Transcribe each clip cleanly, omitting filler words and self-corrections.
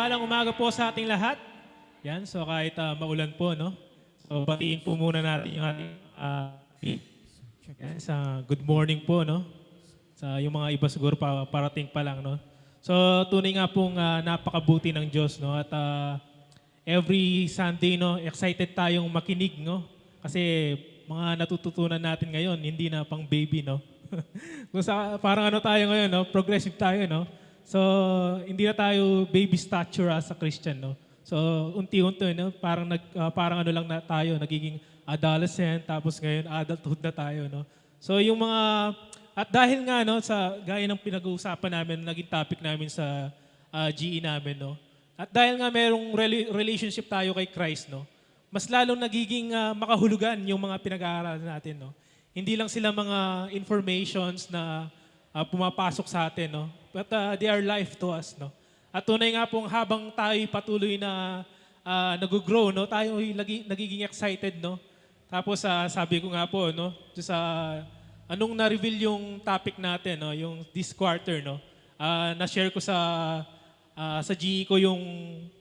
mapagpalang umaga po sa ating lahat. Yan, so kahit maulan po, no? So batiin po muna natin yung ating yan, sa good morning po, no? Sa yung mga iba siguro parating pa lang, no? So tunay nga pong napakabuti ng Diyos, no? At every Sunday, no, excited tayong makinig, no? Kasi mga natututunan natin ngayon, hindi na pang baby, no? Kung parang ano tayo ngayon, no? Progressive tayo, no? So, hindi na tayo baby stature as a Christian, no? So, unti-unti, no? Parang ano lang na tayo, nagiging adolescent, tapos ngayon adulthood na tayo, no? So, yung mga, at dahil nga, no, sa gaya ng pinag-uusapan namin, naging topic namin sa GE namin, no? At dahil nga merong relationship tayo kay Christ, no? Mas lalong nagiging makahulugan yung mga pinag-aaralan natin, no? Hindi lang sila mga informations na pumapasok sa atin, no? But they are life to us, no? At tunay nga pong habang tayo patuloy na nag-grow, no? Tayo nagiging excited, no? Tapos sabi ko nga po, no? Sa anong na-reveal yung topic natin, no? Yung this quarter, no? Na-share ko sa GE ko yung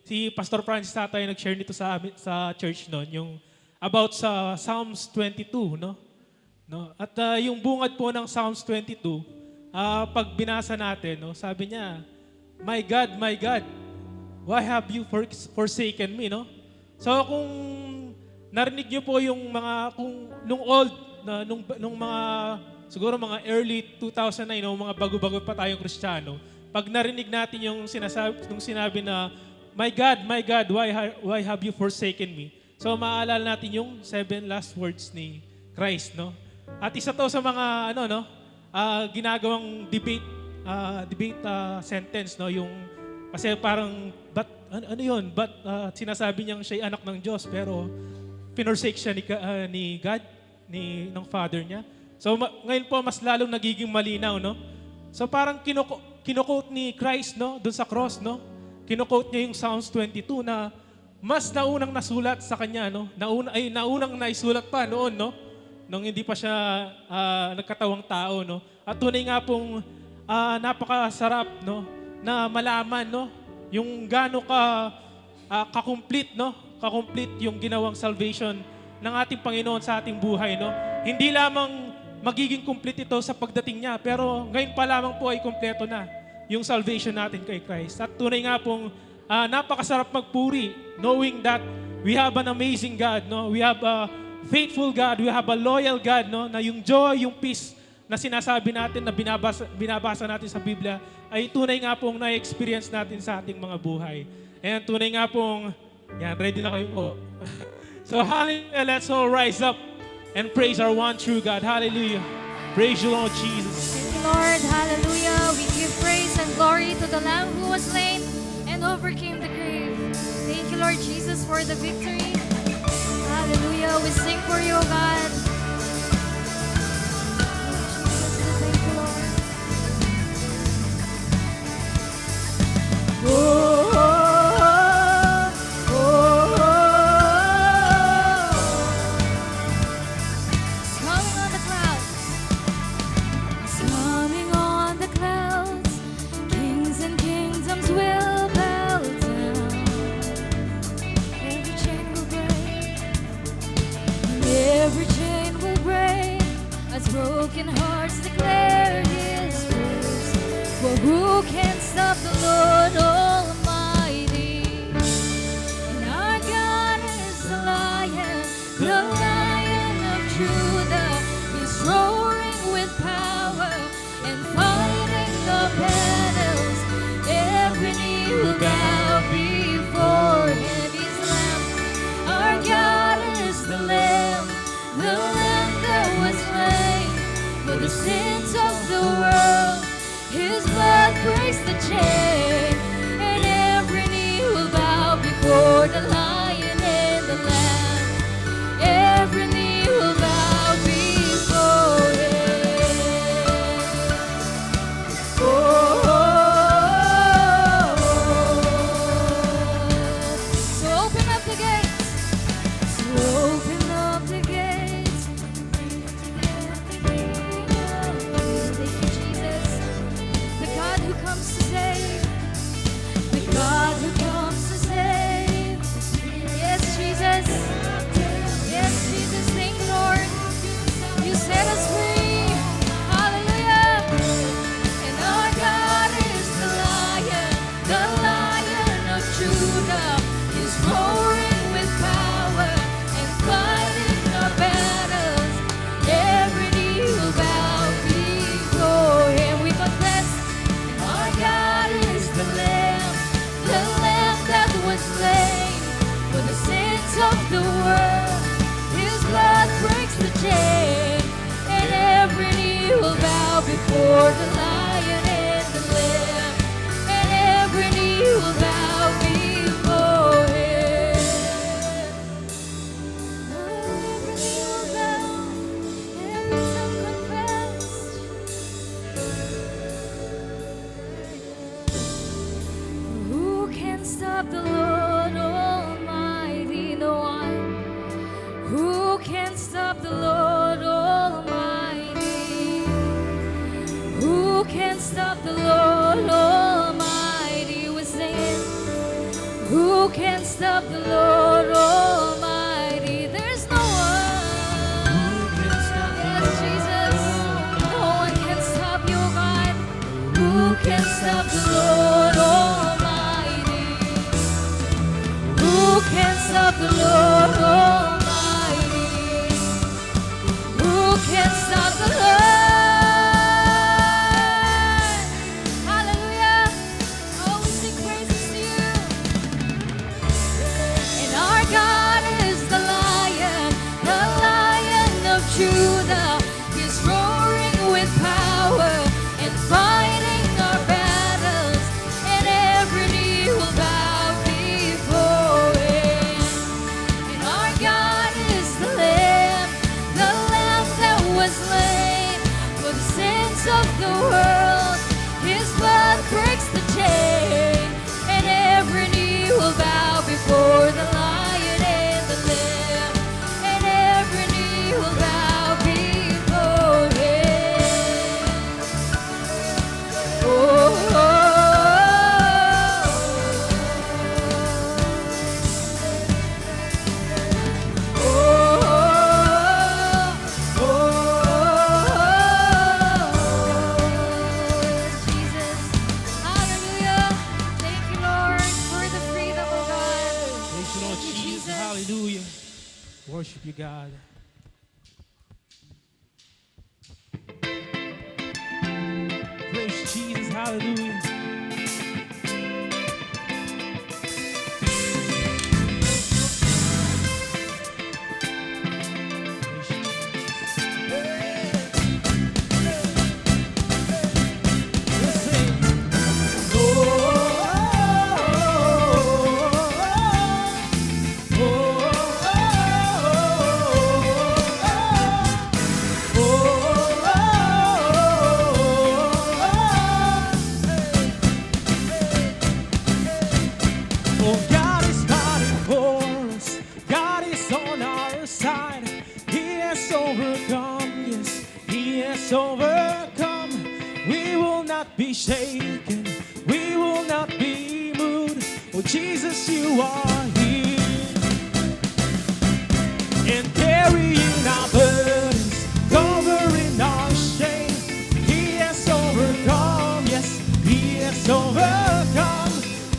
si Pastor Francis Tatay nag-share nito sa church noon, yung about sa Psalms 22, no? No? At yung bungad po ng Psalms 22, pag binasa natin, no, sabi niya, my God, why have you forsaken me, no? So kung narinig niyo po yung mga, nung old, nung mga, siguro mga early 2009, no, mga bago-bago pa tayong Kristiyano, pag narinig natin yung sinabi na, my God, why have you forsaken me? So maaalala natin yung 7 last words ni Christ, no? At isa to sa mga, ginagawang debate sentence, no? Yung, kasi parang, but sinasabi niyang siya'y anak ng Diyos, pero pinorsake siya ni God, ng Father niya. So ngayon po, mas lalong nagiging malinaw, no? So parang kino-quote ni Christ, no? Doon sa cross, no? Kino-quote niya yung Psalms 22 na mas naunang nasulat sa kanya, no? Naunang naisulat pa noon, no? Nung hindi pa siya nagkatawang tao, no? At tunay nga pong napakasarap, no? Na malaman, no? Yung gaano ka-complete, no? Ka-complete yung ginawang salvation ng ating Panginoon sa ating buhay, no? Hindi lamang magiging complete ito sa pagdating niya, pero ngayon pa lamang po ay kompleto na yung salvation natin kay Christ. At tunay nga pong napakasarap magpuri, knowing that we have an amazing God, no? We have a faithful God, we have a loyal God, no? Na yung joy, yung peace na sinasabi natin, na binabasa natin sa Biblia, ay tunay nga pong na-experience natin sa ating mga buhay. And tunay nga pong, yan, ready na kayo po. So hallelujah, let's all rise up and praise our one true God. Hallelujah. Praise you, Lord Jesus. Thank you, Lord. Hallelujah. We give praise and glory to the Lamb who was slain and overcame the grave. Thank you, Lord Jesus, for the victory. Hallelujah. We sing for you, O God. Thank you, Lord. Oh, oh, oh, oh. It's coming on the clouds. It's coming on the clouds. Kings and kingdoms will bow down. Every chain will break. Every chain will break as broken hearts declare His praise. For who can stop the Lord Almighty? And our God is the Lion of Judah. He's roaring with power and fighting the battles. Every knee will bow before Him. He's Lamb. Our God is the Lamb that was slain for the sins of the world. His blood breaks the chain, and every knee will bow before the Lion and the Lamb. Every knee will bow before Him. Oh, oh, oh. So open up the gates. So open up the gates. Thank you, Jesus. The God who comes to save. The God who comes is roaring with power and fighting our battles. Every knee will bow before Him. We confess our God is the Lamb that was slain for the sins of the world. His blood breaks the chain, and every knee will bow before the Lion and the Lamb, and every knee will bow before Him. Every knee will bow, every tongue confess. Who can stop the Lord Almighty? No one. Who can stop the Lord Almighty? Who can stop the Lord Almighty? We're singing. Who can stop the Lord Almighty? There's no one. Yes, Jesus. No one can stop you, God. Who can stop the Lord Almighty? Who can stop the Lord Almighty? Who can stop the Lord? Hallelujah. Oh, we sing praises to you. And our God is the Lion of Judah. He's roaring with power and fighting our battles, and every knee will bow before Him. And our God is the Lamb that was slain for the sins of the world. His blood breaks the chain, and every knee will bow before the Lion and the Lamb, and every knee will bow before Him. Oh, oh, Jesus. Hallelujah. Thank you, Lord, for the freedom of God. Praise you, Lord Thank you, Jesus. Jesus. Hallelujah. Worship you, God. Praise Jesus. Hallelujah. Praise you, Jesus. Let's sing. Oh, God is fighting for us. God is on our side. He has overcome, yes, He has overcome. We will not be shaken. We will not be moved. Oh, Jesus, you are here. And carrying our burdens, covering our shame. He has overcome, yes, He has overcome.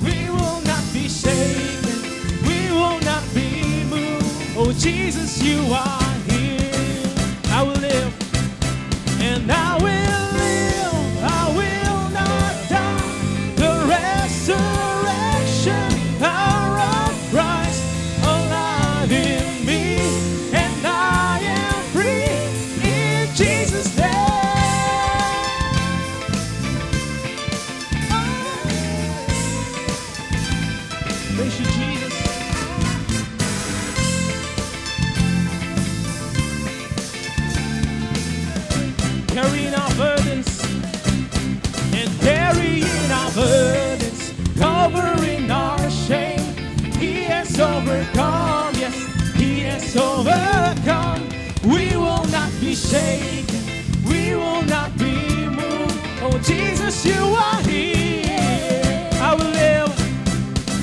We will not be shaken, we will not be moved. Oh, Jesus, you are here. I will live, and I will live, I will not die. The resurrection power of Christ alive in me, and I am free in Jesus' name. Praise you, Jesus. Carrying our burdens and carrying our burdens, covering our shame. He has overcome, yes, He has overcome. We will not be shaken, we will not be moved. Oh, Jesus, you are here. I will live,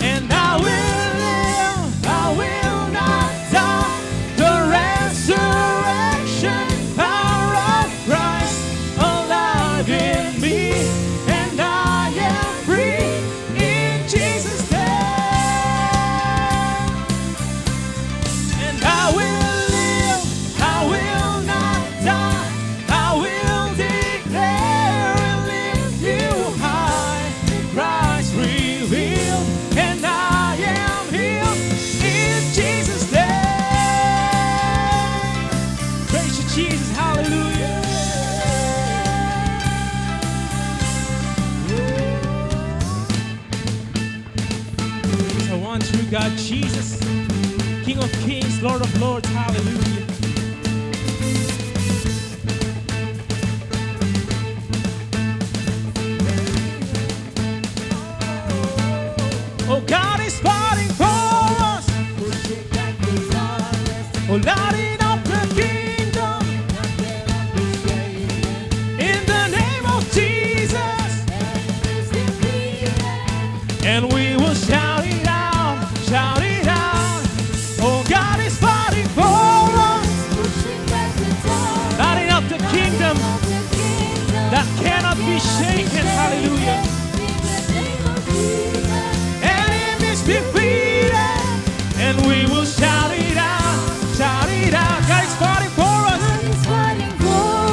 and I will live, I will not die. The resurrection power of Christ alive in me, and I am free in Jesus' name. Jesus, King of Kings, Lord of Lords. Hallelujah. Oh, God is fighting for us. Oh, lighting up the kingdom. In the name of Jesus. And we will shout it out, shout it out. Oh, God is fighting for us. Lighting up the kingdom that cannot be shaken. Hallelujah. Defeated, and we will shout it out, shout it out. God is fighting for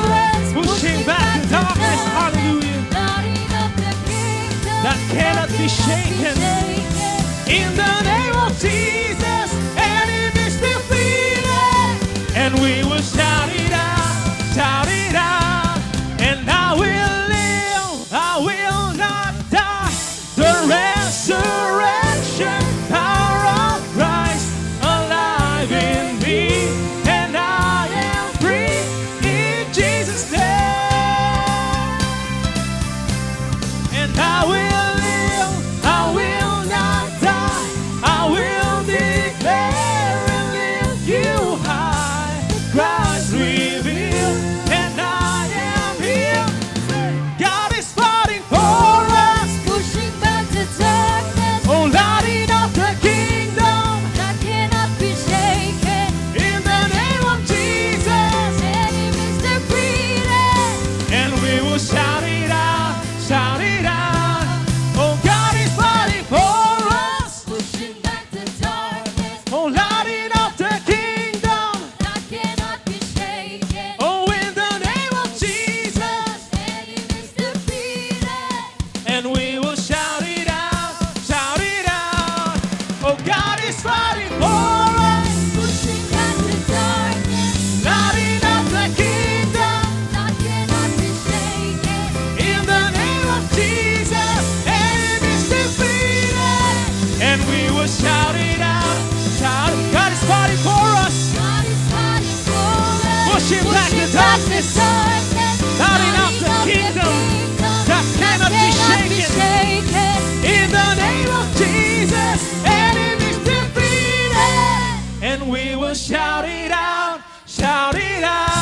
us, pushing back the darkness, hallelujah, that cannot be shaken. In the name of Jesus, enemies defeated, and we will shout it out, shout it out. And I will live, I will not die. The resurrection power of Christ alive in me, and I am free in Jesus' name. And I will live, I will not die. I will declare and lift you high. Christ revealed, and I am here. God is fighting for us. Pushing back the darkness Oh, lighting up the kingdom that cannot be shaken. in the name of Jesus. Enemies defeated. And we will shout it out, shout it out. Oh, God is fighting for us. Pushing back the darkness Oh, lighting up the kingdom. that cannot be shaken. Oh, in the name of Jesus. Enemies defeated. And we will shout it out, shout it out. Oh, God is fighting for us. Pushing back the darkness Lighting up the kingdom. that cannot be shaken. In the name of Jesus, enemies defeated, and we will shout it out, shout. God is fighting for us, God is fighting for us. pushing back the darkness, lighting up the kingdom that cannot be shaken. In the name of Jesus, enemies defeated, and we will shout it out, shout it out.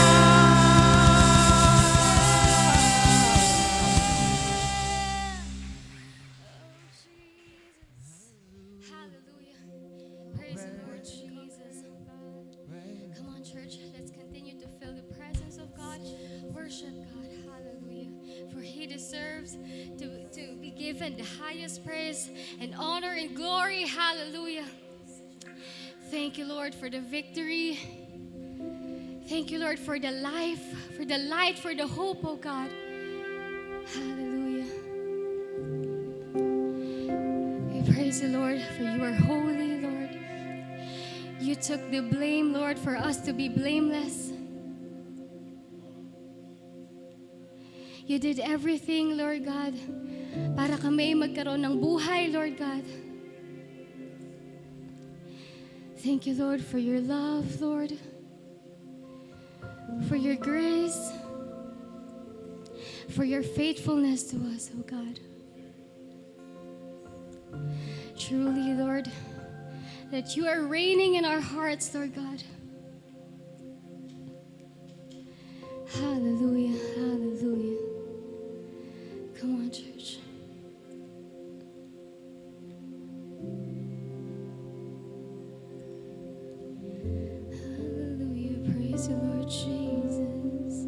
Hallelujah. Praise the Lord Jesus. Come on, church. Let's continue to feel the presence of God. Worship God. Hallelujah. For He deserves to be given the highest praise and honor and glory. Hallelujah. Thank you, Lord, for the victory. Thank you, Lord, for the life, for the light, for the hope, oh God. Hallelujah. We praise you, Lord, for you are holy, Lord. You took the blame, Lord, for us to be blameless. You did everything, Lord God, para kami magkaroon ng buhay, Lord God. Thank you, Lord, for your love, Lord, for your grace, for your faithfulness to us, oh God. Truly, Lord, that you are reigning in our hearts, Lord God. Hallelujah, hallelujah. Come on, church. Hallelujah, praise the Lord Jesus.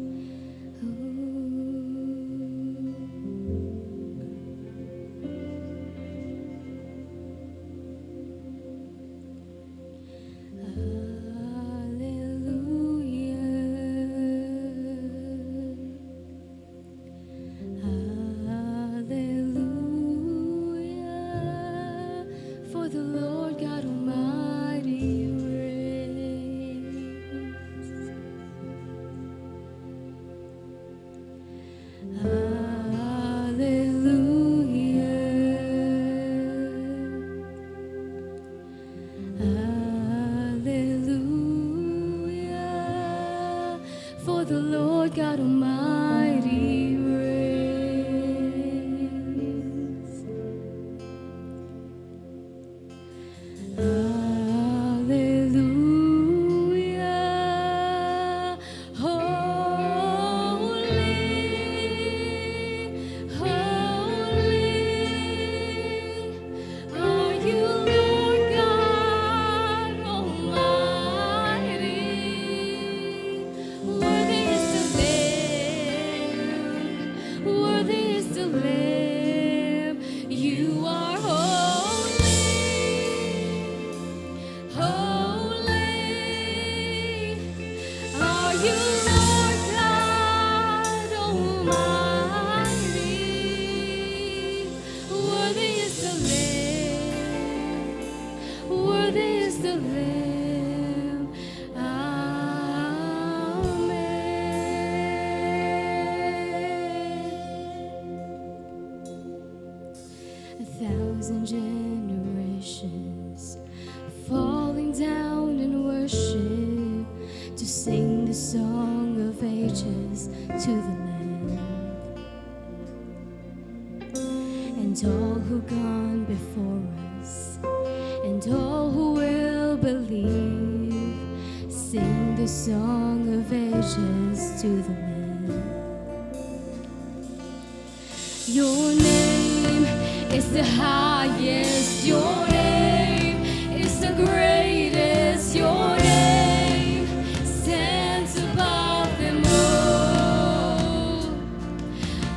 Hallelujah. the Lamb. Amen. 1,000 generations falling down in worship to sing the song of ages to the Lamb. And all who gone before us, and all who will believe, sing the song of ages to the Lamb. Your name is the highest, your name is the greatest, your name stands above them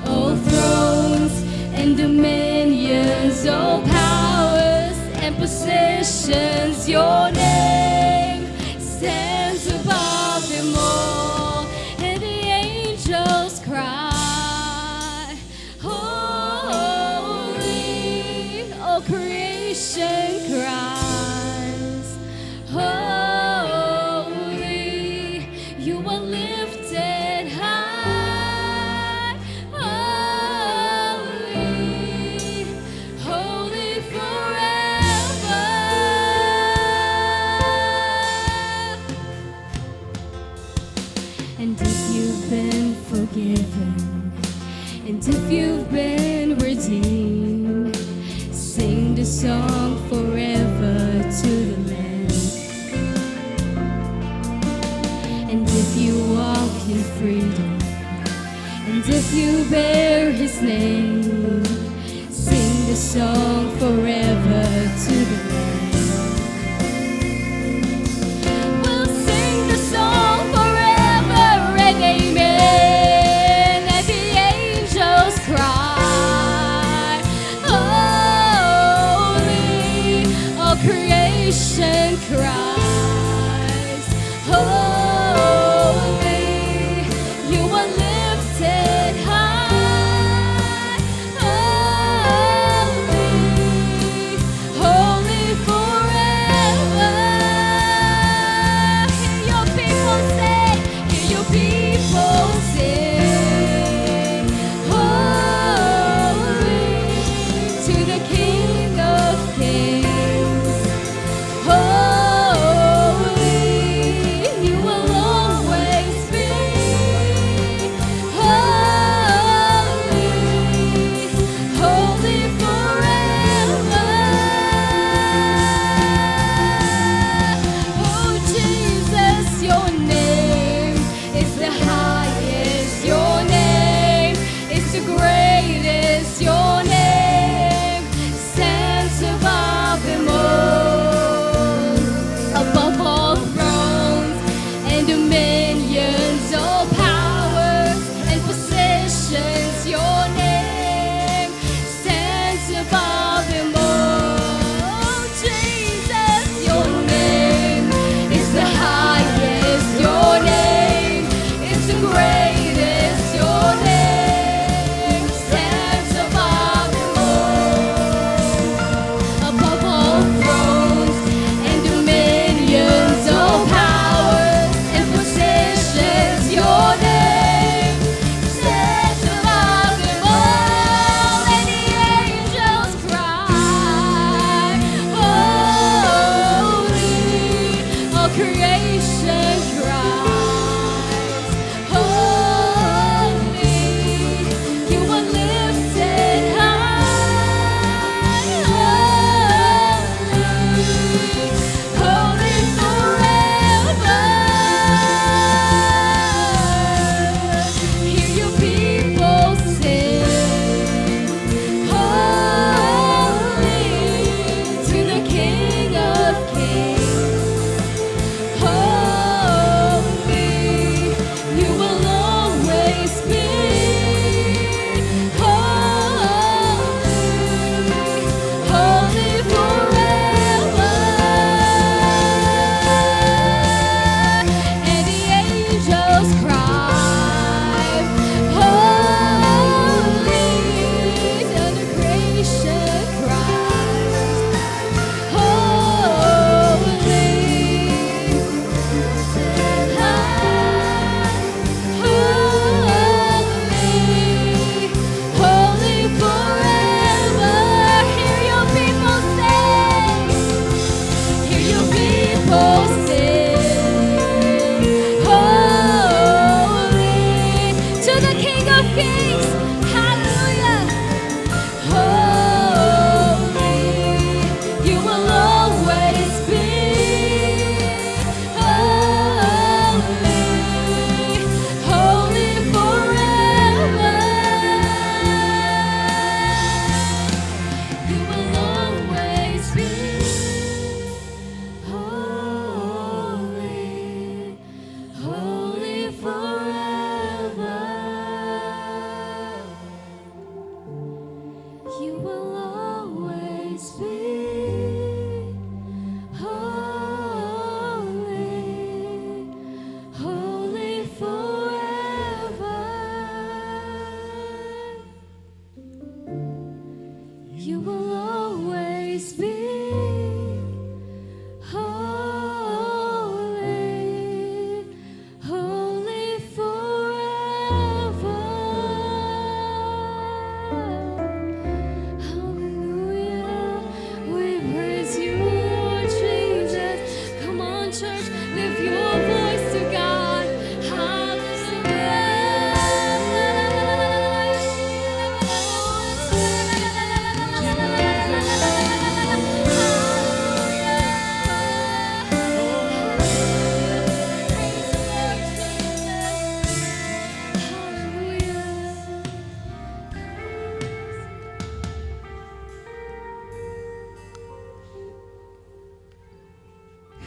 all thrones and dominions, all powers and possessions, your name stands above them all, and the angels cry, holy, all creation cries, holy, you are lifted high, holy, holy forever. And if you've been forgiven, and if you've been redeemed, sing the song forever to the Lamb. And if you walk in freedom, and if you bear His name, sing the song forever to the Lamb. We'll sing the song forever and amen. And the angels cry, holy, all creation cries, holy, you are lifted high, holy, holy forever. Hear your people sing, hear your people sing, holy to the King of Kings, holy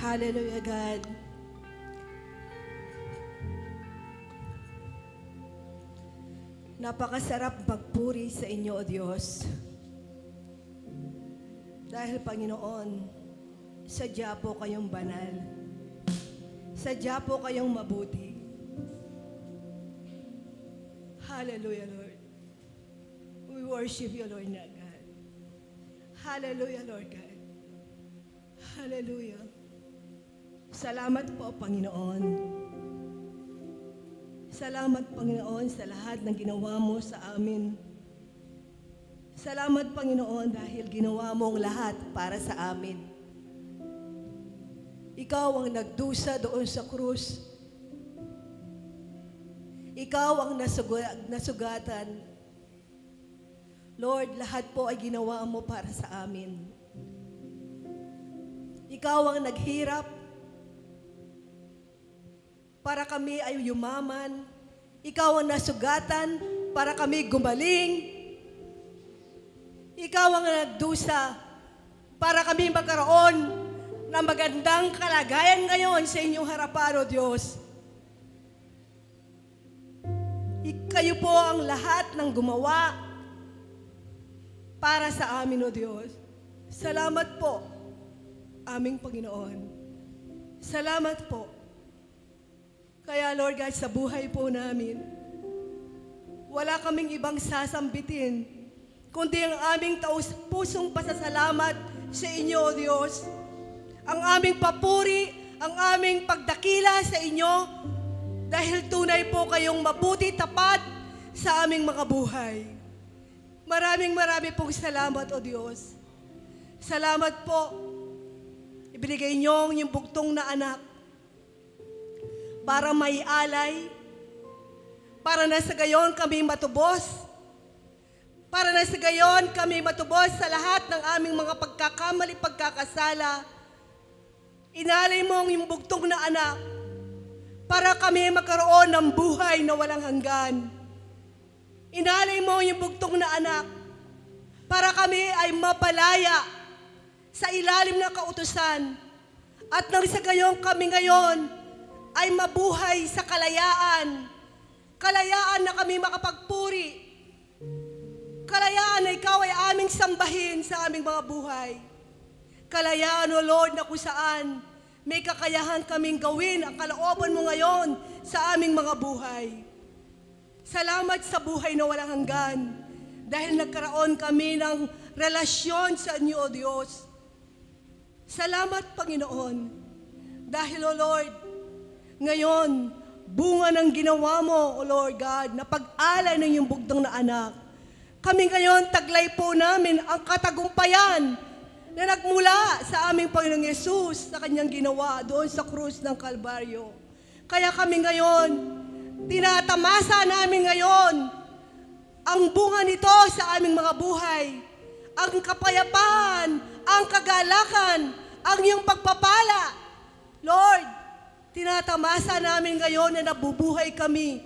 Hallelujah, God. Napakasarap magpuri sa inyo, O Diyos. Dahil, Panginoon, sadya po kayong banal. Sadya po kayong mabuti. Hallelujah, Lord. We worship you, Lord na God. Hallelujah, Lord God. Hallelujah. Salamat po, Panginoon. Salamat, Panginoon, sa lahat ng ginawa mo sa amin. Salamat, Panginoon, dahil ginawa mo ang lahat para sa amin. Ikaw ang nagdusa doon sa krus. Ikaw ang nasugatan. Lord, lahat po ay ginawa mo para sa amin. Ikaw ang naghirap para kami ay yumaman. Ikaw ang nasugatan para kami gumaling. Ikaw ang nagdusa para kami magkaroon ng magandang kalagayan ngayon sa inyong harapan, O Diyos. Kayo po ang lahat ng gumawa para sa amin, O Diyos. Salamat po, aming Panginoon. Salamat po. Kaya, Lord God, sa buhay po namin, wala kaming ibang sasambitin, kundi ang aming taus-pusong pasasalamat sa inyo, O Diyos. Ang aming papuri, ang aming pagdakila sa inyo, dahil tunay po kayong mabuti, tapat sa aming mga buhay. Maraming pong salamat, O Diyos. Salamat po. Ibinigay niyo yung bugtong na anak para may alay, para na sa gayon kami matubos, para na sa gayon kami matubos sa lahat ng aming mga pagkakamali, pagkakasala. Inalay mo yung bugtong na anak para kami magkaroon ng buhay na walang hanggan. Inalay mo yung bugtong na anak para kami ay mapalaya sa ilalim ng kautusan at nang sa gayon kami ngayon ay mabuhay sa kalayaan. Kalayaan na kami makapagpuri. Kalayaan na ikaw ay aming sambahin sa aming mga buhay. Kalayaan, O Lord, na kung saan may kakayahan kaming gawin ang kalooban mo ngayon sa aming mga buhay. Salamat sa buhay na walang hanggan dahil nagkaroon kami ng relasyon sa inyo, O Diyos. Salamat, Panginoon, dahil, O Lord, ngayon, bunga ng ginawa mo, O Lord God, na pag-alay ng iyong bugtong na anak. Kami ngayon, taglay po namin ang katagumpayan na nagmula sa aming Panginoong Yesus sa kanyang ginawa doon sa krus ng Kalbaryo. Kaya kami ngayon, tinatamasa namin ngayon ang bunga nito sa aming mga buhay. Ang kapayapaan, ang kagalakan, ang iyong pagpapala. Lord, tinatamasa namin ngayon na nabubuhay kami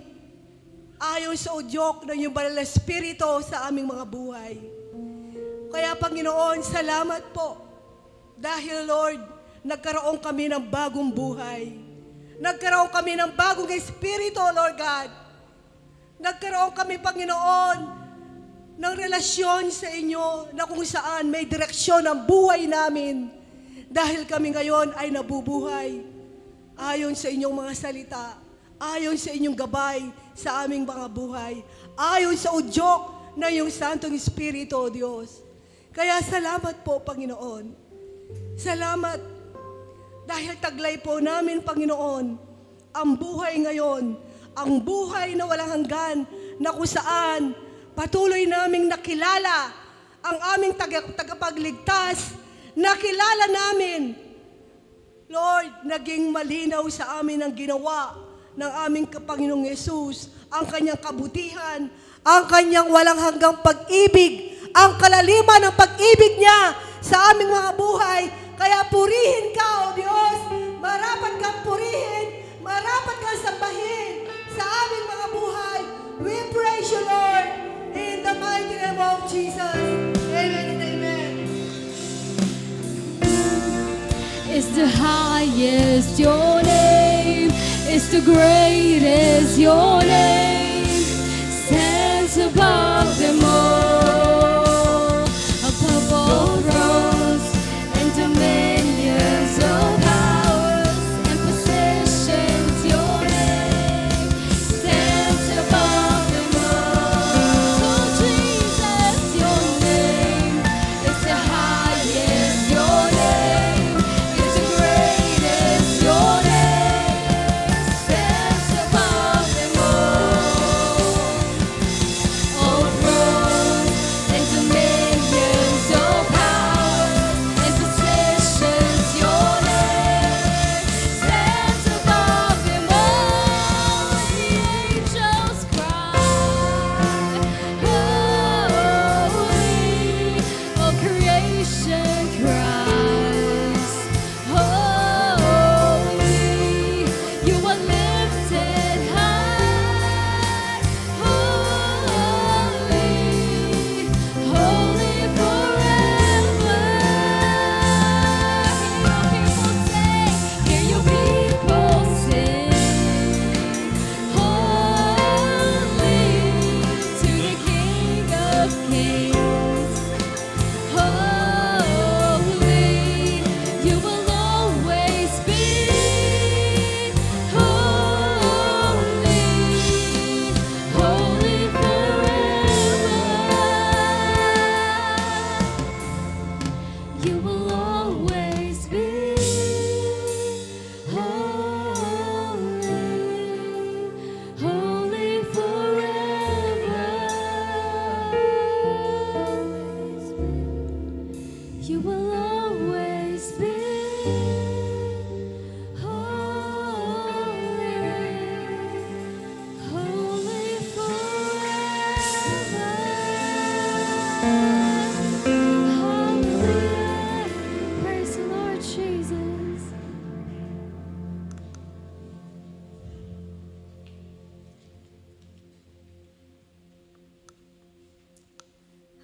ayon sa udyok ng iyong banal na Espiritu sa aming mga buhay. Kaya, Panginoon, salamat po. Dahil, Lord, nagkaroon kami ng bagong buhay. Nagkaroon kami ng bagong Espiritu, Lord God. Nagkaroon kami, Panginoon, ng relasyon sa inyo na kung saan may direksyon ang buhay namin. Dahil kami ngayon ay nabubuhay ayon sa inyong mga salita, ayon sa inyong gabay sa aming mga buhay, ayon sa udyok ng iyong Santong Espiritu, O Diyos. Kaya salamat po, Panginoon. Salamat dahil taglay po namin, Panginoon, ang buhay ngayon, ang buhay na walang hanggan, na kung saan patuloy naming nakilala ang aming tagapagligtas, nakilala namin, Lord, naging malinaw sa amin ang ginawa ng aming Panginoong Yesus, ang kanyang kabutihan, ang kanyang walang hanggang pag-ibig, ang kalaliman ng pag-ibig niya sa aming mga buhay. Kaya purihin ka, O Diyos, marapat kang purihin, marapat kang sambahin sa aming mga buhay. We praise you, Lord, in the mighty name of Jesus. Amen and amen. Is the highest. Your name is the greatest. Your name stands above them all. Above all thrones and dominions, all powers and possessions. Your name stands above them all. Oh Jesus, your name is the highest. Your name is the greatest. Your name stands above them all. All thrones and dominions, all powers and possessions. Your name stands above them all. The angels cry, holy. All creation cries, holy. You are lifted high, holy, holy forever. Hear your people sing, holy to the King of Kings. Holy, you will always be holy, holy forever. You will always be holy, holy forever. You will always be holy, holy forever. Hallelujah. Praise the Lord Jesus.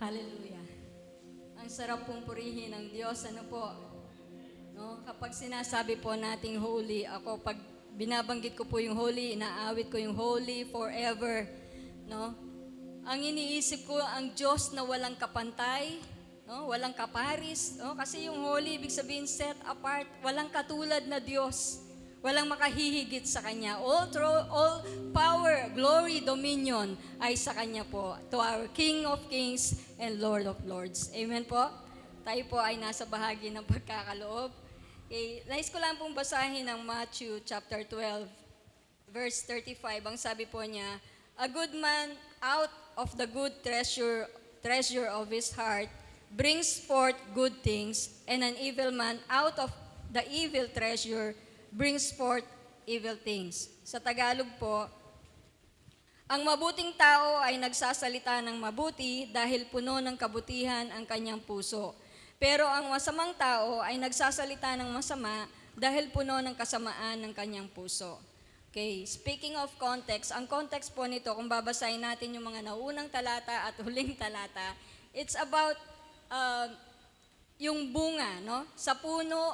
Hallelujah. Ang sarap pong purihin ng Diyos. Ano po? No? Kapag sinasabi po nating holy, ako pag binabanggit ko po yung holy, inaawit ko yung holy forever. No? Ang iniisip ko ang Diyos na walang kapantay, no? Walang kaparis, no? Kasi yung holy ibig sabihin set apart, walang katulad na Diyos. Walang makahihigit sa Kanya. All power, glory, dominion ay sa Kanya po. To our King of Kings and Lord of Lords. Amen po? Tayo po ay nasa bahagi ng pagkakaloob. Okay, nais ko lang pong basahin ang Matthew chapter 12, verse 35. Ang sabi po niya, a good man out of the good treasure of his heart brings forth good things, and an evil man out of the evil treasure brings forth evil things. Sa Tagalog po, ang mabuting tao ay nagsasalita ng mabuti dahil puno ng kabutihan ang kanyang puso. Pero ang masamang tao ay nagsasalita ng masama dahil puno ng kasamaan ng kanyang puso. Okay, speaking of context, ang context po nito, kung babasahin natin yung mga naunang talata at huling talata, it's about yung bunga, no? Sa puno,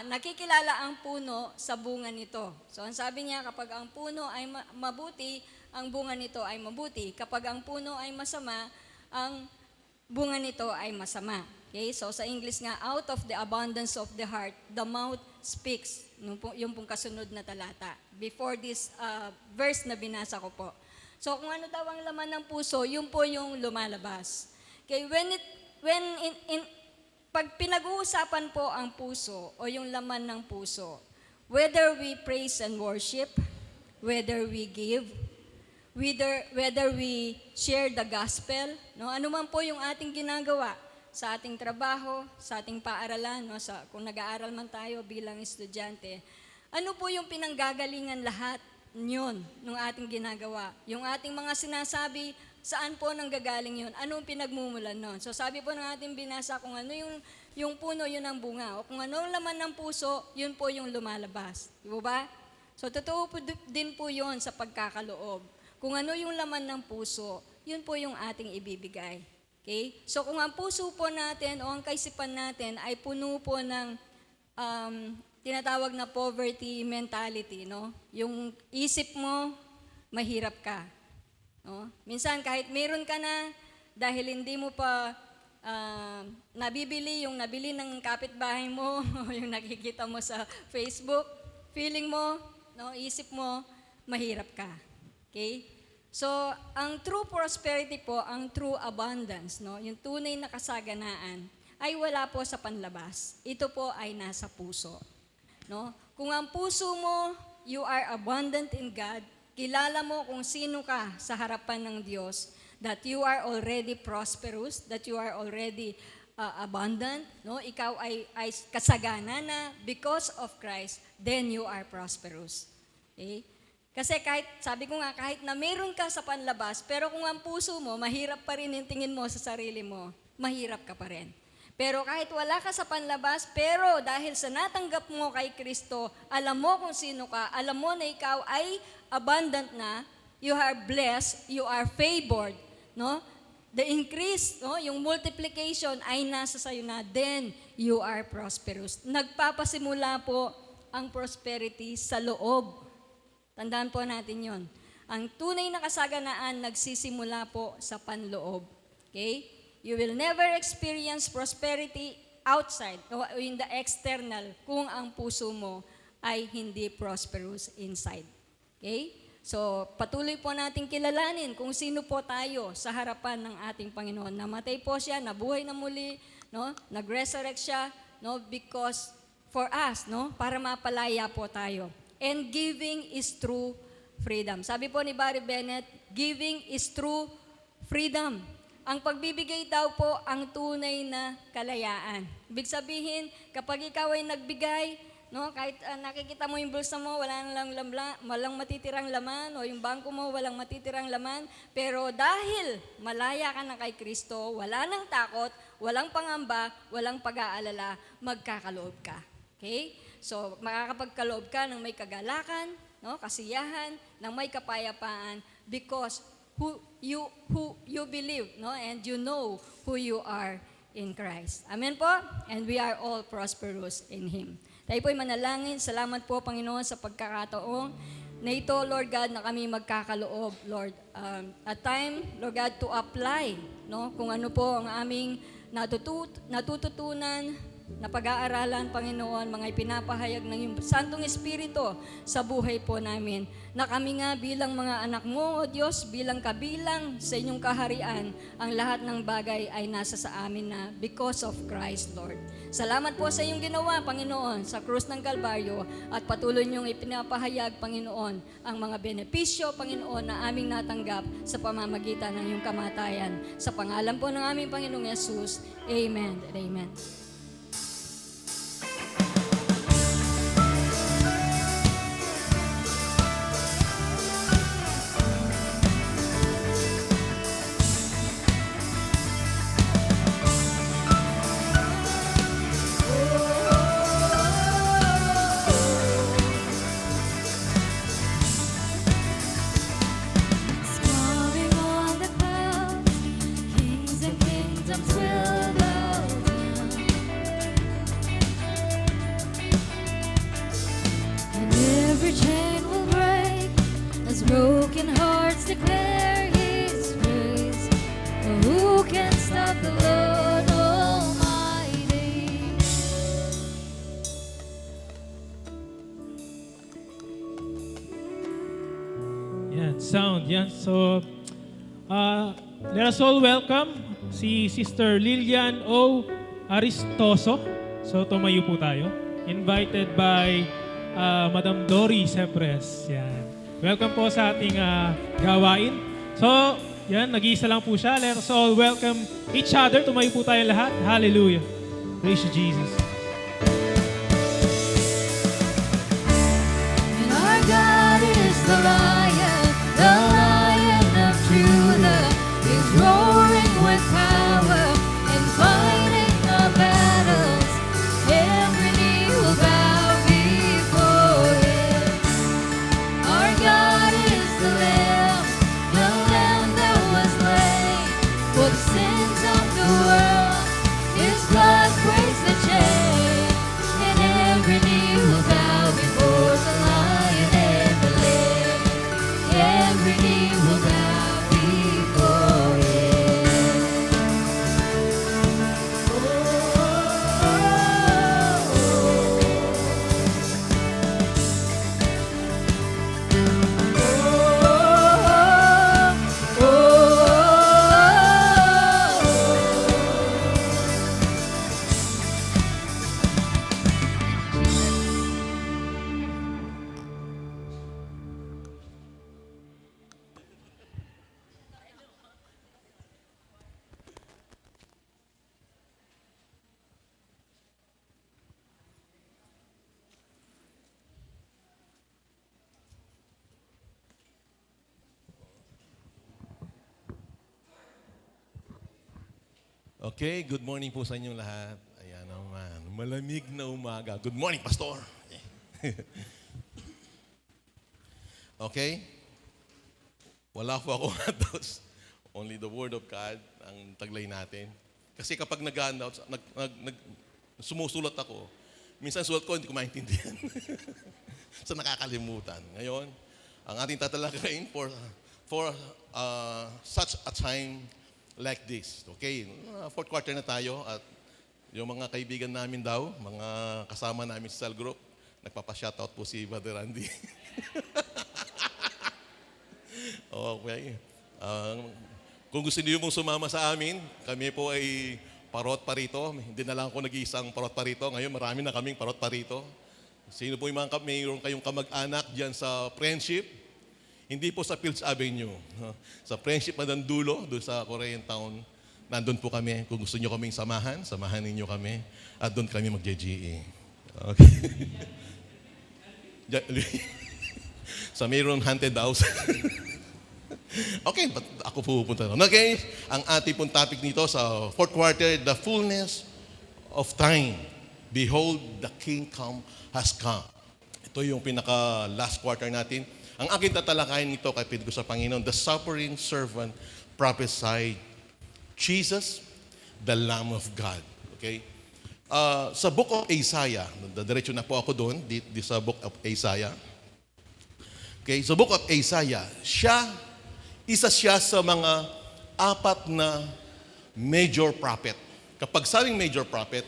nakikilala ang puno sa bunga nito. So, ang sabi niya, kapag ang puno ay mabuti, ang bunga nito ay mabuti. Kapag ang puno ay masama, ang bunga nito ay masama. Okay? So, sa English nga, out of the abundance of the heart, the mouth speaks. Yung pong kasunod na talata. Before this verse na binasa ko po. So, kung ano daw ang laman ng puso, yun po yung lumalabas. Okay? Pag pinag-uusapan po ang puso o yung laman ng puso, whether we praise and worship, whether we give, whether we share the gospel, no? Ano man po yung ating ginagawa sa ating trabaho, sa ating paaralan, no? Kung nag-aaral man tayo bilang estudyante, ano po yung pinanggagalingan lahat yun ng ating ginagawa? Yung ating mga sinasabi, saan po nanggagaling yun? Anong pinagmumulan nun? So sabi po ng ating binasa, kung ano yung puno, yun ang bunga. O kung ano ang laman ng puso, yun po yung lumalabas. Di ba? So totoo po din po yun sa pagkakaloob. Kung ano yung laman ng puso, yun po yung ating ibibigay. Okay? So kung ang puso po natin o ang kaisipan natin ay puno po ng tinatawag na poverty mentality, no? Yung isip mo, mahirap ka. No? Minsan kahit meron ka na, dahil hindi mo pa nabibili yung nabili ng kapitbahay mo, yung nakikita mo sa Facebook, feeling mo, no, isip mo, mahirap ka. Okay? So, ang true prosperity po, ang true abundance, no, yung tunay na kasaganaan, ay wala po sa panlabas. Ito po ay nasa puso. No? Kung ang puso mo, you are abundant in God, kilala mo kung sino ka sa harapan ng Diyos, that you are already prosperous, that you are already abundant, no? Ikaw ay kasagana na because of Christ, then you are prosperous. Okay? Kasi kahit, sabi ko nga, kahit na meron ka sa panlabas, pero kung ang puso mo, mahirap pa rin yung tingin mo sa sarili mo, mahirap ka pa rin. Pero kahit wala ka sa panlabas, pero dahil sa natanggap mo kay Kristo, alam mo kung sino ka, alam mo na ikaw ay abundant na, you are blessed, you are favored, no? The increase, no, yung multiplication ay nasa sayo na, then you are prosperous. Nagpapasimula po ang prosperity sa loob. Tandaan po natin yon. Ang tunay na kasaganaan nagsisimula po sa panloob. Okay? You will never experience prosperity outside o in the external kung ang puso mo ay hindi prosperous inside. Okay? So, patuloy po natin kilalanin kung sino po tayo sa harapan ng ating Panginoon. Namatay po siya, nabuhay na muli, no? Nag-resurrect siya, no? Because for us, no? Para mapalaya po tayo. And giving is true freedom. Sabi po ni Barry Bennett, giving is true freedom. Ang pagbibigay daw po ang tunay na kalayaan. Ibig sabihin, kapag ikaw ay nagbigay, no, kahit nakikita mo yung bulsa mo, walang matitirang laman, o yung bangko mo, walang matitirang laman, pero dahil malaya ka na kay Kristo, wala nang takot, walang pangamba, walang pag-aalala, magkakaloob ka. Okay? So, makakapagkaloob ka ng may kagalakan, no, kasiyahan, ng may kapayapaan, because who you believe, no, and you know who you are in Christ. Amen po? And we are all prosperous in Him. Tayo po'y manalangin. Salamat po, Panginoon, sa pagkakataong na ito, Lord God, na kami magkakaloob, Lord. A time, Lord God, to apply, no, kung ano po ang aming natututunan, na pag-aaralan, Panginoon, mga ipinapahayag ng iyong Santong Espiritu sa buhay po namin. Na kami nga bilang mga anak mo, O Diyos, bilang kabilang sa inyong kaharian, ang lahat ng bagay ay nasa sa amin na because of Christ, Lord. Salamat po sa iyong ginawa, Panginoon, sa krus ng Kalbaryo, at patuloy niyong ipinapahayag, Panginoon, ang mga benepisyo, Panginoon, na aming natanggap sa pamamagitan ng iyong kamatayan. Sa pangalan po ng aming Panginoong Yesus, Amen and Amen. Coming on the clouds, kings and kingdoms will bow down. And every chain will break as broken hearts declare His praise. For who can stop the Lord Almighty? Yan, sound. Yan. So, let us all welcome si Sister Lilian O. Aristoso. So, tumayo po tayo. Invited by Madam Dory Sepres. Yan. Welcome po sa ating gawain. So, yan, nag-iisa lang po siya. Let us all welcome each other. Tumayo po tayo lahat. Hallelujah. Praise you, Jesus. And our God is the Lion of Judah. He's roaring with power and fighting the battles. Every knee will bow before Him. Our God is the Lamb that was slain for the sins of the world. His blood breaks the chains. Okay, good morning po sa inyong lahat. Ayan naman, malamig na umaga. Good morning, Pastor. Okay? Wala po ako handouts. Only the Word of God ang taglay natin. Kasi kapag nag-handouts, sumusulat ako, minsan sulat ko, hindi ko maintindihan. So nakakalimutan. Ngayon, ang ating tatalakayin for such a time like this. Okay, fourth quarter na tayo at yung mga kaibigan namin daw, mga kasama namin sa cell group, nagpapa-shoutout po si Brother Randy. Okay. Kung gusto niyo mong sumama sa amin, kami po ay parot parito. Hindi na lang ako nag-iisang parot parito. Ngayon marami na kaming parot parito. Sino po yung mga mayroon kayong kamag-anak dyan sa Friendship? Hindi po sa Fields Avenue. Sa Friendship na dulo, doon sa Korean Town, nandun po kami. Kung gusto niyo kaming samahan, samahan ninyo kami. At doon kami mag-GGE. Okay. Sa mayroon haunted house. Okay, ako pupunta doon. Okay, ang ating pong topic nito sa fourth quarter, the fullness of time. Behold, the kingdom has come. Ito yung pinaka-last quarter natin. Ang aking tatalakayin nito, kapit ko sa Panginoon, the suffering servant prophesied Jesus, the Lamb of God. Okay? Sa book of Isaiah, diretso na po ako doon, di sa book of Isaiah. Okay, sa book of Isaiah, isa siya sa mga 4 na major prophet. Kapag sabing major prophet,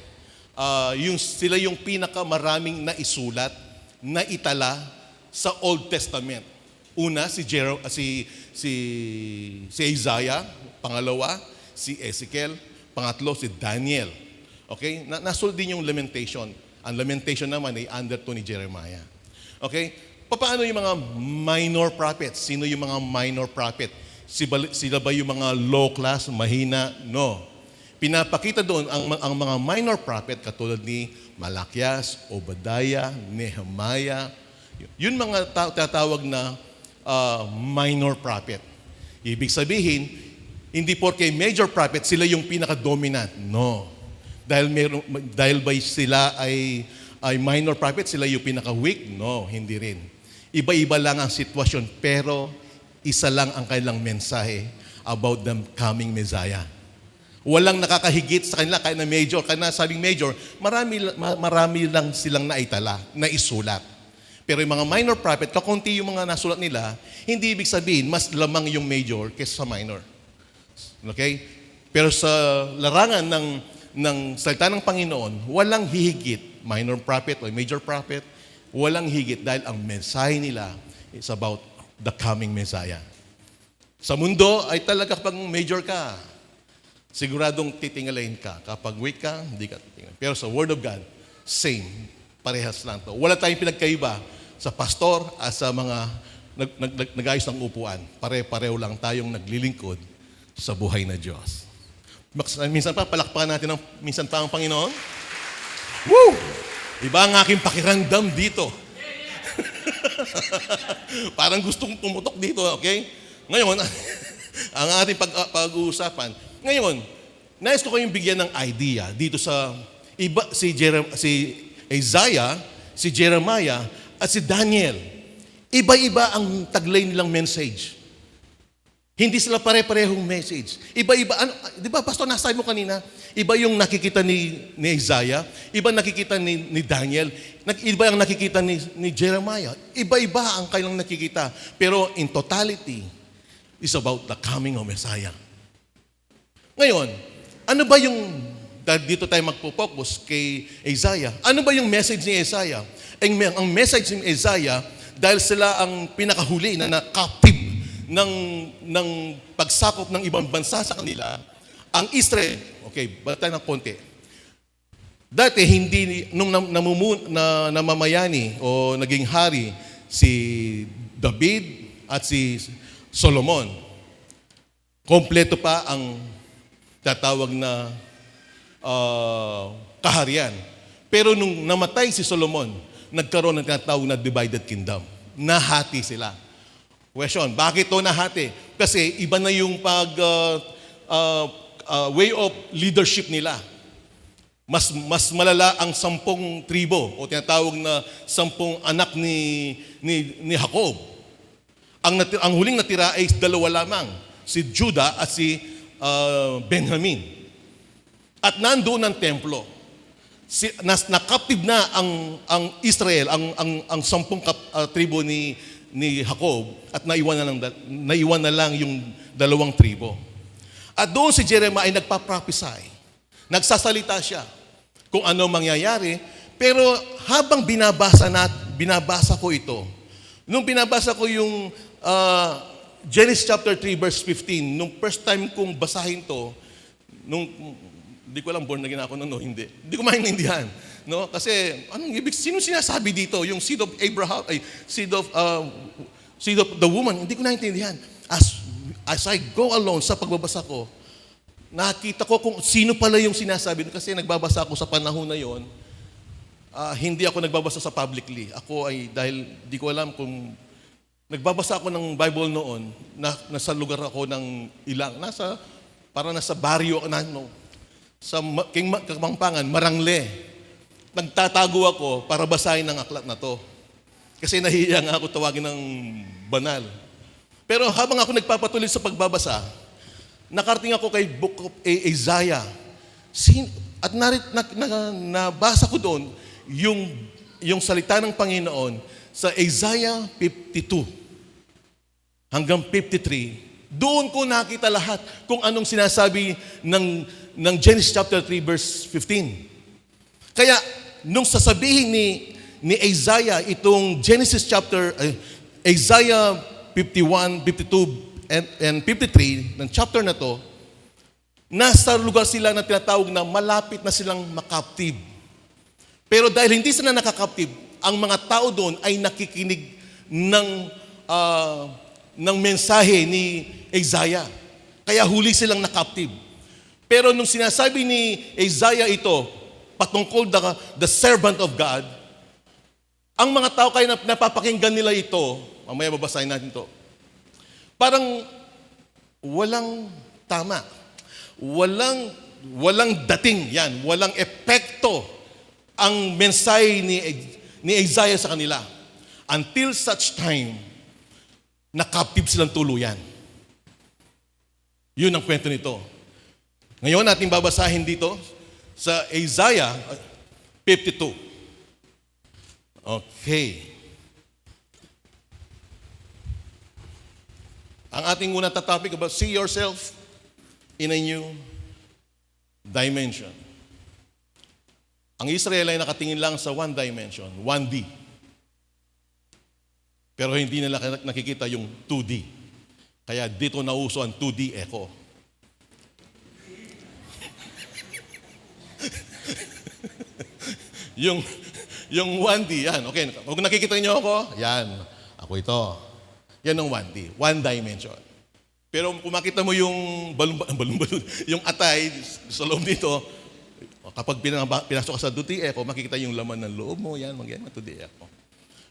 sila yung pinakamaraming naisulat, na itala sa Old Testament. Una, si Isaiah. Pangalawa, si Ezekiel. Pangatlo, si Daniel. Okay? Nasulat din yung Lamentation. Ang Lamentation naman ay under to ni Jeremiah. Okay? Paano yung mga minor prophets? Sino yung mga minor prophet? Sila ba yung mga low class, mahina? No. Pinapakita doon ang mga minor prophet katulad ni Malakias, Obadiah, Nehemiah. Yun mga tatawag na minor prophet. Ibig sabihin, hindi porke major prophet, sila yung pinaka-dominant. No. Dahil ba sila ay minor prophet, sila yung pinaka-weak? No, hindi rin. Iba-iba lang ang sitwasyon, pero isa lang ang kanilang mensahe about the coming Messiah. Walang nakakahigit sa kanila kahit na major. Kahit na sabing major, marami lang silang naitala, naisulat. Pero yung mga minor prophet, kakunti yung mga nasulat nila, hindi ibig sabihin, mas lamang yung major kaysa sa minor. Okay? Pero sa larangan ng salita ng Panginoon, walang hihigit, minor prophet o major prophet, walang higit dahil ang mensahe nila is about the coming Messiah. Sa mundo ay talaga kapag major ka, siguradong titingalain ka. Kapag weak ka, hindi ka titingalain. Pero sa Word of God, same. Parehas lang to. Wala tayong pinagkaiba sa pastor at sa mga nag-ayos ng upuan. Pare-pareho lang tayong naglilingkod sa buhay na Diyos. Minsan pa, palakpakan natin minsan pa ang Panginoon. Woo! Iba ang aking pakiramdam dito. Parang gustong pumutok dito, okay? Ngayon, ang ating pag-uusapan. Ngayon, nais ko kayong bigyan ng idea dito sa si Isaiah, si Jeremiah, at si Daniel. Iba-iba ang taglay nilang message. Hindi sila pare-parehong message. Iba-iba. Di ba, Pastor, nasabi mo kanina, iba yung nakikita ni Isaiah, iba nakikita ni Daniel, iba ang nakikita ni Jeremiah. Iba-iba ang kailang nakikita. Pero in totality, is about the coming of Messiah. Ngayon, ano ba yung, dahil dito tayo magpo-focus kay Isaiah, ano ba yung message ni Isaiah? Ang message ni Isaiah, dahil sila ang pinakahuli na captive ng pagsakop ng ibang bansa sa kanila, ang Israel, okay, balik tayo ng konti. Dati, hindi, nung namamayani o naging hari si David at si Solomon, kompleto pa ang tatawag na kaharian. Pero nung namatay si Solomon, nagkaroon ng tinatawag na divided kingdom. Nahati sila. Question, bakit to nahati? Kasi iba na yung way of leadership nila. Mas malala ang 10 tribo o tinatawag na 10 anak ni Jacob. Ang huling natira ay 2 lamang, si Judah at si Benjamin. At nandoon ang templo. Nakaptib na ang Israel, ang 10 tribo ni Jacob at naiwan na lang yung 2 tribo. At doon si Jeremiah ay nagpa-prophesy. Nagsasalita siya kung ano mangyayari, pero habang binabasa ko ito, nung binabasa ko yung Genesis chapter 3 verse 15, nung first time kong basahin to, hindi ko alam born again ako no, hindi ko maintindihan, no? Kasi sino sinasabi dito? Yung seed of Abraham, seed of the woman, hindi ko naintindihan. As I go along sa pagbabasa ko, nakita ko kung sino pala yung sinasabi. Kasi nagbabasa ako sa panahon na yon, hindi ako nagbabasa sa publicly. Ako ay, dahil di ko alam kung, nagbabasa ako ng Bible noon, nasa lugar ako ng nasa baryo, sa Kapampangan, Marangle. Nagtatago ako para basahin ng aklat na to. Kasi nahihiya nga ako tawagin ng banal. Pero habang ako nagpapatuloy sa pagbabasa, nakarating ako kay Book of Isaiah. At nabasa ko doon yung salita ng Panginoon sa Isaiah 52 hanggang 53. Doon ko nakita lahat kung anong sinasabi ng Genesis chapter 3 verse 15. Kaya nung sasabihin ni Isaiah itong Isaiah 51, 52, and 53, ng chapter na to, nasa lugar sila na tinatawag na malapit na silang makaptib. Pero dahil hindi sila nakakaptib, ang mga tao doon ay nakikinig ng mensahe ni Isaiah. Kaya huli silang nakaptib. Pero nung sinasabi ni Isaiah ito, patungkol the servant of God, ang mga tao kaya napapakinggan nila ito, mamaya babasahin natin ito, parang walang tama. Walang dating yan. Walang epekto ang mensahe ni Isaiah sa kanila. Until such time, nakaptib silang tuluyan. Yun ang kwento nito. Ngayon natin babasahin dito sa Isaiah 52. Okay. Ang ating unang topic about see yourself in a new dimension. Ang Israel ay nakatingin lang sa one dimension, 1D. Pero hindi nila nakikita yung 2D. Kaya dito nauso ang 2D echo. yung 1D, yan. Okay, kung nakikita niyo ako, yan. Ako ito. Yan ang 1D, one dimension. Pero kung makita mo yung balon, yung atay sa loob dito, kapag pinasok ka sa 2D echo, makikita yung laman ng loob mo, yan, 2D echo.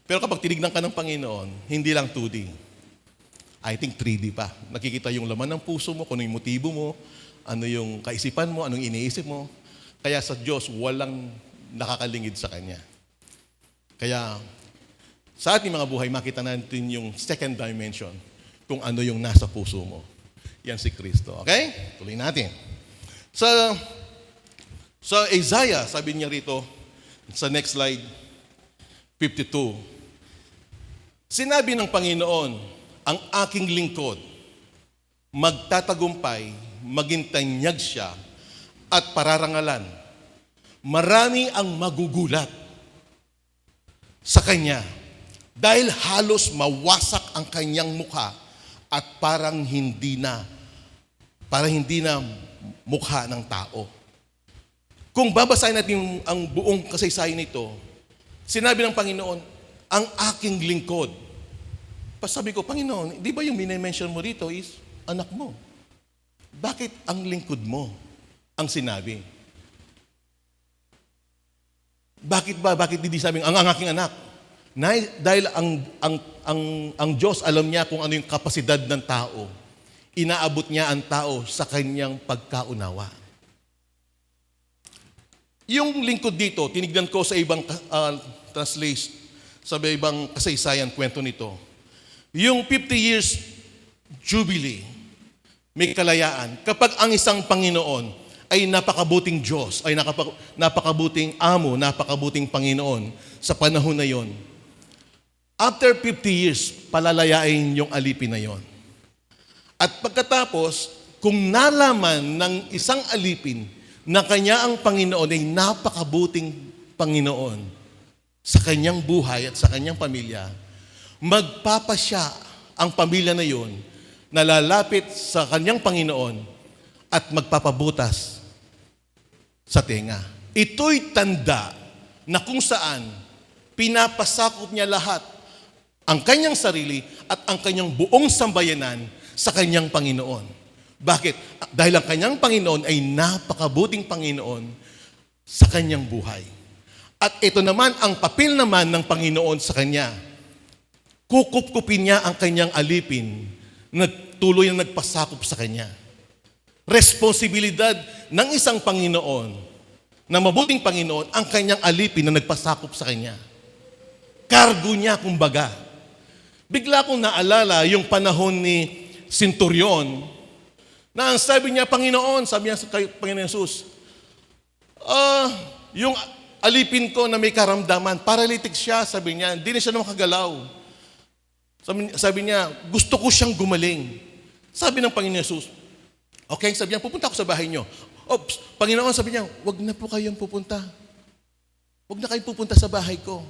Pero kapag tinignan ka ng Panginoon, hindi lang 2D. I think 3D pa. Nakikita yung laman ng puso mo, kung ano yung motibo mo, ano yung kaisipan mo, anong iniisip mo. Kaya sa Diyos, walang nakakalingid sa Kanya. Kaya, sa ating mga buhay, makita natin yung second dimension kung ano yung nasa puso mo. Yan si Kristo. Okay? Tuloy natin. Sa Isaiah, sabi niya rito, sa next slide, 52, sinabi ng Panginoon, ang aking lingkod, magtatagumpay, magintanyag siya, at pararangalan. Marami ang magugulat sa Kanya. Dahil halos mawasak ang kanyang mukha at parang hindi na mukha ng tao. Kung babasahin natin ang buong kasaysayan nito, sinabi ng Panginoon, ang aking lingkod. Sabi ko, Panginoon, di ba yung minimension mo rito is anak mo? Bakit ang lingkod mo ang sinabi? Bakit hindi sabing ang aking anak? Dahil ang Diyos alam niya kung ano yung kapasidad ng tao. inaabot niya ang tao sa kanyang pagkaunawa. Yung lingkod dito, tinignan ko sa ibang translation, sa ibang kasaysayan kwento nito. Yung 50 years jubilee, may kalayaan. Kapag ang isang Panginoon ay napakabuting Diyos, ay napakabuting amo, napakabuting Panginoon sa panahon na yon, after 50 years, palalayain yung alipin na yon. At pagkatapos, kung nalaman ng isang alipin na kanya ang Panginoon ay napakabuting Panginoon sa kanyang buhay at sa kanyang pamilya, magpapasya ang pamilya na yon na lalapit sa kanyang Panginoon at magpapabutas sa tenga. Ito'y tanda na kung saan pinapasakop niya lahat ang kanyang sarili at ang kanyang buong sambayanan sa kanyang Panginoon. Bakit? Dahil ang kanyang Panginoon ay napakabuting Panginoon sa kanyang buhay. At ito naman, ang papel naman ng Panginoon sa kanya. Kukupkupin niya ang kanyang alipin na tuloy na nagpasakop sa kanya. Responsibilidad ng isang Panginoon, na mabuting Panginoon, ang kanyang alipin na nagpasakop sa kanya. Kargo niya, kumbaga. Bigla kong naalala yung panahon ni Centurion, na ang sabi niya, Panginoon, sabi niya kay Panginoon Jesus, yung alipin ko na may karamdaman, paralytic siya, sabi niya, hindi na siya makagalaw. Sabi niya, gusto ko siyang gumaling. Sabi ng Panginoon Jesus, okay, sabi niya, pupunta ako sa bahay niyo. Oops, Panginoon, sabi niya, wag na po kayong pupunta. Wag na kayong pupunta sa bahay ko.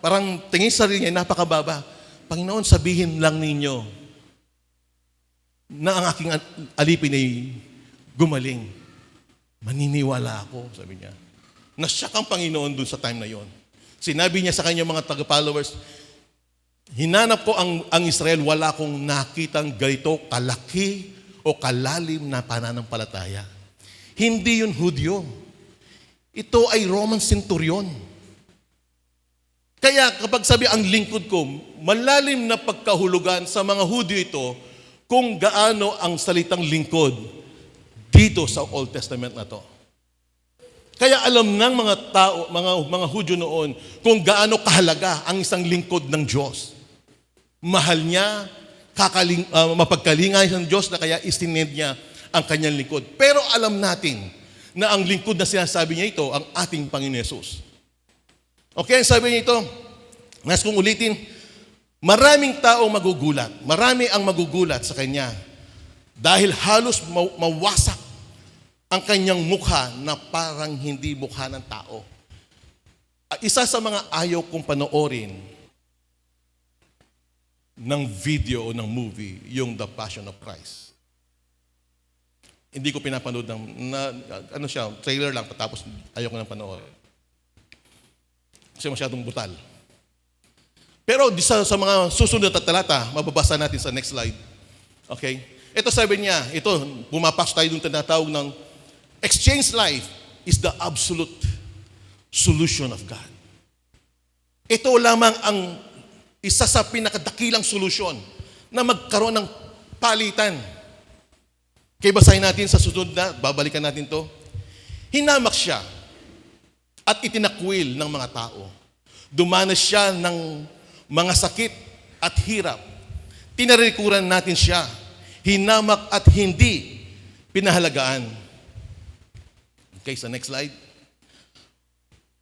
Parang tingin sa sarili niya, napakababa. Panginoon, sabihin lang ninyo na ang aking alipin ay gumaling. Maniniwala ako, sabi niya. Nasyak ang Panginoon dun sa time na yon. Sinabi niya sa kanyang mga taga-followers, hinanap ko ang Israel, wala akong nakitang ganito kalaki o kalalim na pananampalataya. Hindi yun Hudyo. Ito ay Roman centurion. Kaya kapag sabi ang lingkod ko, malalim na pagkahulugan sa mga Hudyo ito kung gaano ang salitang lingkod dito sa Old Testament na to. Kaya alam ng mga tao, mga Hudyo noon kung gaano kahalaga ang isang lingkod ng Diyos. Mahal niya, mapagkalinga ng Diyos na kaya istinend niya ang kanyang lingkod. Pero alam natin na ang lingkod na sinasabi niya ito, ang ating Panginoon Yesus. Okay, sabi niya ito, nais kong ulitin, maraming tao magugulat. Marami ang magugulat sa kanya dahil halos mawasak ang kanyang mukha na parang hindi mukha ng tao. Isa sa mga ayaw kong panoorin ng video o ng movie, yung The Passion of Christ. Hindi ko pinapanood trailer lang, patapos ayaw ko nang panoorin. Kasi masyadong butal. Pero sa mga susunod na talata, mababasa natin sa next slide. Okay? Ito sabi niya, ito, pumapasok tayo yung tinatawag ng exchange life is the absolute solution of God. Ito lamang ang isa sa pinakadakilang solusyon na magkaroon ng palitan. Kaya basahin natin sa susunod na, babalikan natin to. Hinamak siya at itinakwil ng mga tao. Dumanas siya ng mga sakit at hirap. Tinarikuran natin siya. Hinamak at hindi pinahalagaan. Okay, sa next slide.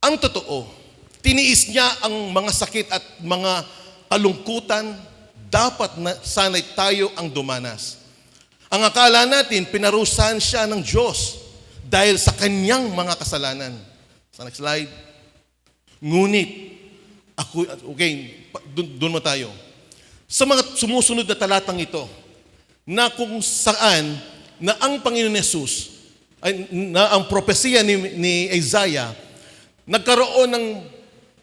Ang totoo, tiniis niya ang mga sakit at mga kalungkutan, dapat na sanay tayo ang dumanas. Ang akala natin, pinarusahan siya ng Diyos dahil sa kanyang mga kasalanan. Sa next slide. Ngunit, doon mo tayo. Sa mga sumusunod na talatang ito, na kung saan na ang Panginoon Yesus, na ang propesiya ni Isaiah, nagkaroon ng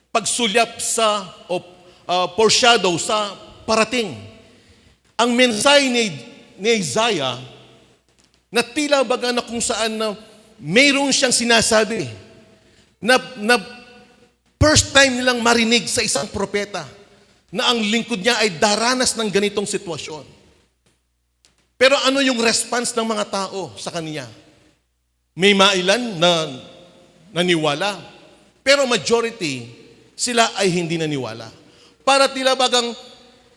pagsulyap foreshadow sa parating. Ang mensahe ni Isaiah, na tila baga na kung saan na mayroon siyang sinasabi, na first time nilang marinig sa isang propeta, na ang lingkod niya ay daranas ng ganitong sitwasyon. Pero ano yung response ng mga tao sa kanya? May mailan na naniwala, pero majority, sila ay hindi naniwala. Para tila bagang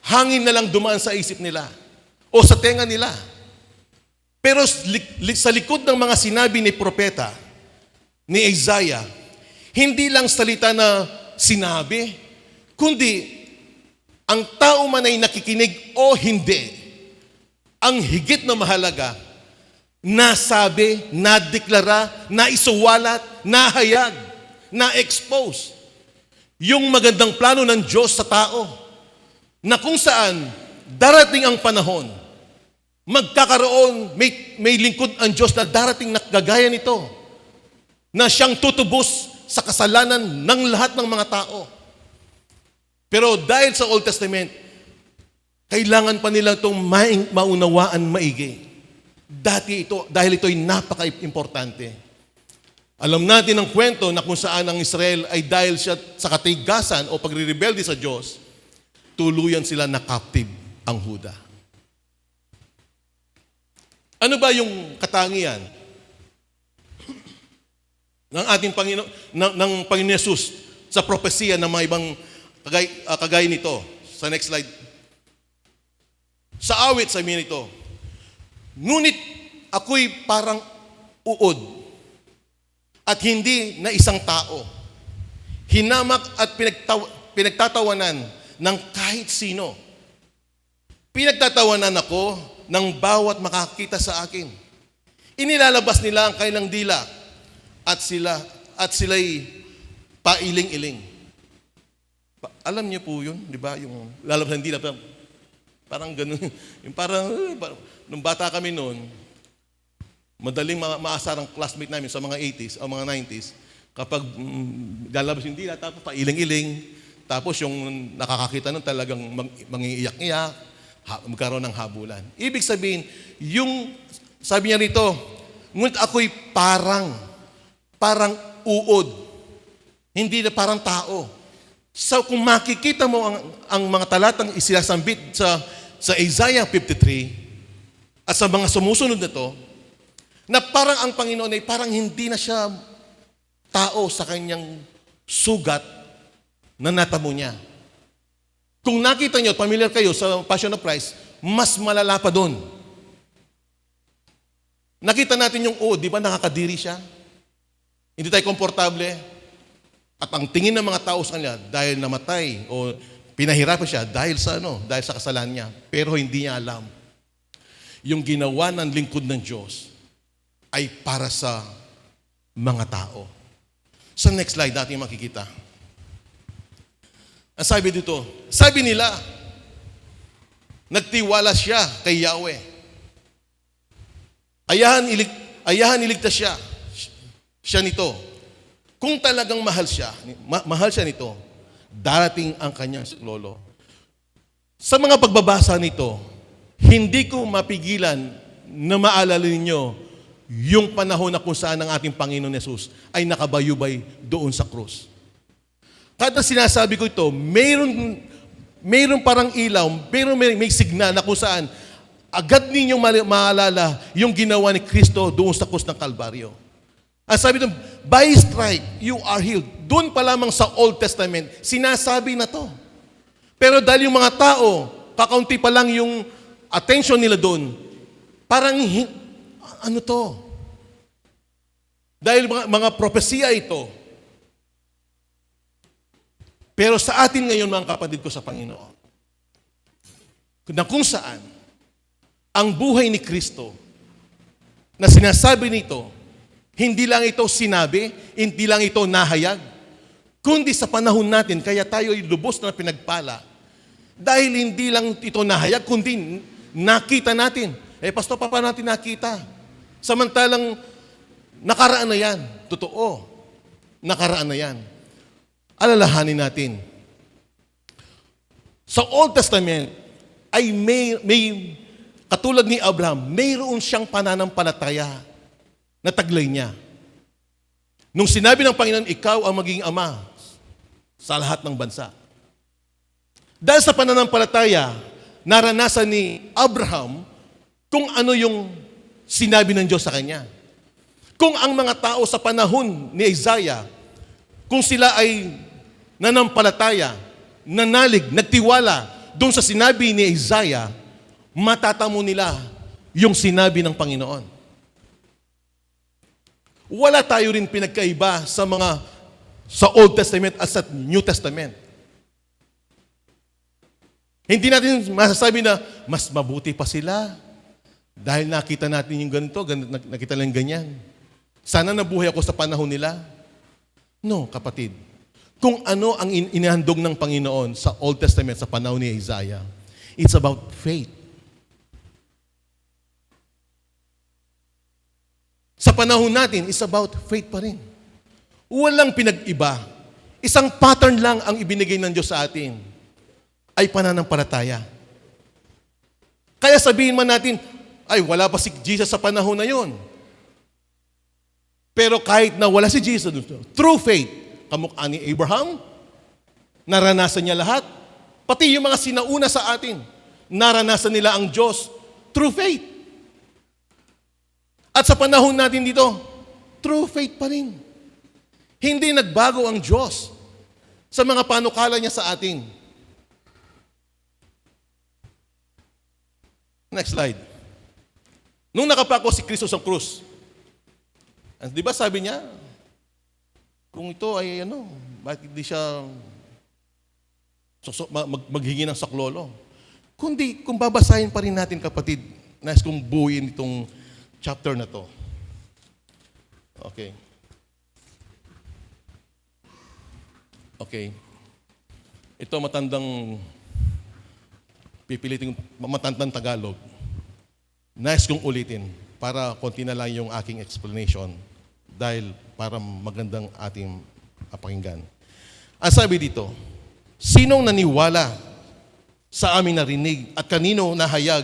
hangin na lang dumaan sa isip nila o sa tenga nila. Pero sa likod ng mga sinabi ni propeta, ni Isaiah, hindi lang salita na sinabi, kundi ang tao man ay nakikinig o hindi, ang higit na mahalaga, nasabi, nadeklara, naisuwalat, nahayag, na-expose yung magandang plano ng Diyos sa tao na kung saan darating ang panahon, magkakaroon, may lingkod ang Diyos na darating na gagaya nito, na siyang tutubos sa kasalanan ng lahat ng mga tao. Pero dahil sa Old Testament, kailangan pa nila itong maunawaan maigi. Dahil ito'y napaka-importante. Alam natin ang kwento na kung saan ang Israel ay dahil siya sa katigasan o pagre-rebelde sa Diyos, tuluyan sila na captive ang Huda. Ano ba yung katangian ng ating Panginoon, ng Panginoon Yesus sa propesiya ng mga ibang kagaya nito? Sa next slide. Sa awit, sabi nito, ngunit ako'y parang uod at hindi na isang tao. Hinamak at pinagtatawanan ng kahit sino. Pinagtatawanan ako ng bawat makakita sa akin. Inilalabas nila ang kanilang dila at sila'y pailing-iling. Alam niyo po yun, di ba? Yung lalabas ng dila, parang ganun. Yung parang, nung bata kami noon, madaling maasar ang classmate namin sa mga 80s o mga 90s, kapag lalabas yung dila, tapos pailing-iling, tapos yung nakakakita nun talagang mangiiyak-iyak, magkaroon ng habulan. Ibig sabihin, yung, sabi niya rito, ngunit ako'y parang uod, hindi na parang tao. So kung makikita mo ang mga talatang isinasambit sa Isaiah 53 at sa mga sumusunod na to, na parang ang Panginoon ay parang hindi na siya tao sa kanyang sugat na natamo niya. Kung nakita niyo, familiar kayo sa Passion of Christ, mas malala pa doon. Nakita natin yung di ba nakakadiri siya? Hindi tayo komportable. At ang tingin ng mga tao sa kanya, dahil namatay o pinahirapan siya dahil sa kasalanan niya, pero hindi niya alam. Yung ginawa ng lingkod ng Diyos ay para sa mga tao. Sa next slide natin makikita. Ang sabi dito, sabi nila, nagtiwala siya kay Yahweh. Ayahan iligtas siya nito. Kung talagang mahal siya nito, darating ang kanyang lolo. Sa mga pagbabasa nito, hindi ko mapigilan na maalala ninyo yung panahon na kung saan ang ating Panginoon Yesus ay nakabayubay doon sa krus. Kada sinasabi ko ito, mayroon parang ilaw, pero may signal na kung saan agad ninyong maalala yung ginawa ni Kristo doon sa krus ng Kalbaryo. Ang sabi doon, by stripe, you are healed. Doon pa lamang sa Old Testament, sinasabi na to. Pero dahil yung mga tao, kakaunti pa lang yung attention nila doon, parang, ano to? Dahil mga propesiya ito. Pero sa atin ngayon, mga kapatid ko sa Panginoon, na kung saan, ang buhay ni Kristo, na sinasabi nito, hindi lang ito sinabi, hindi lang ito nahayag, kundi sa panahon natin, kaya tayo ay lubos na pinagpala. Dahil hindi lang ito nahayag, kundi nakita natin. Pastor, paano natin nakita? Samantalang nakaraan na yan. Totoo. Nakaraan na yan. Alalahanin natin. Sa Old Testament, ay may katulad ni Abraham, mayroon siyang pananampalataya na taglay niya. Nung sinabi ng Panginoon, ikaw ang magiging ama sa lahat ng bansa. Dahil sa pananampalataya, naranasan ni Abraham kung ano yung sinabi ng Diyos sa kanya. Kung ang mga tao sa panahon ni Isaiah, kung sila ay nanampalataya, nanalig, nagtiwala doon sa sinabi ni Isaiah, matatamo nila yung sinabi ng Panginoon. Wala tayo rin pinagkaiba sa Old Testament at sa New Testament. Hindi natin masasabi na mas mabuti pa sila dahil nakita natin yung ganito, nakita lang ganyan. Sana nabuhay ako sa panahon nila. No, kapatid. Kung ano ang inihandog ng Panginoon sa Old Testament sa panahon ni Isaiah, it's about faith. Sa panahon natin, it's about faith pa rin. Walang pinag-iba. Isang pattern lang ang ibinigay ng Diyos sa atin, ay pananampalataya. Kaya sabihin man natin, ay wala pa si Jesus sa panahon na yon. Pero kahit na wala si Jesus, through faith, kamukha ni Abraham, naranasan niya lahat. Pati yung mga sinauna sa atin, naranasan nila ang Diyos through faith. At sa panahon natin dito, true faith pa rin. Hindi nagbago ang Diyos sa mga panukala niya sa atin. Next slide. Nung nakapako si Kristo sa krus, di ba sabi niya, kung ito ay bakit hindi siya maghingi ng saklolo? Kundi, kung babasahin pa rin natin, kapatid, nais kong buuin itong chapter na to. Okay. Okay. Ito matandang Tagalog. Nais kong ulitin para konti na lang yung aking explanation dahil para magandang ating pakinggan. Ang sabi dito, sinong naniwala sa aming narinig at kanino nahayag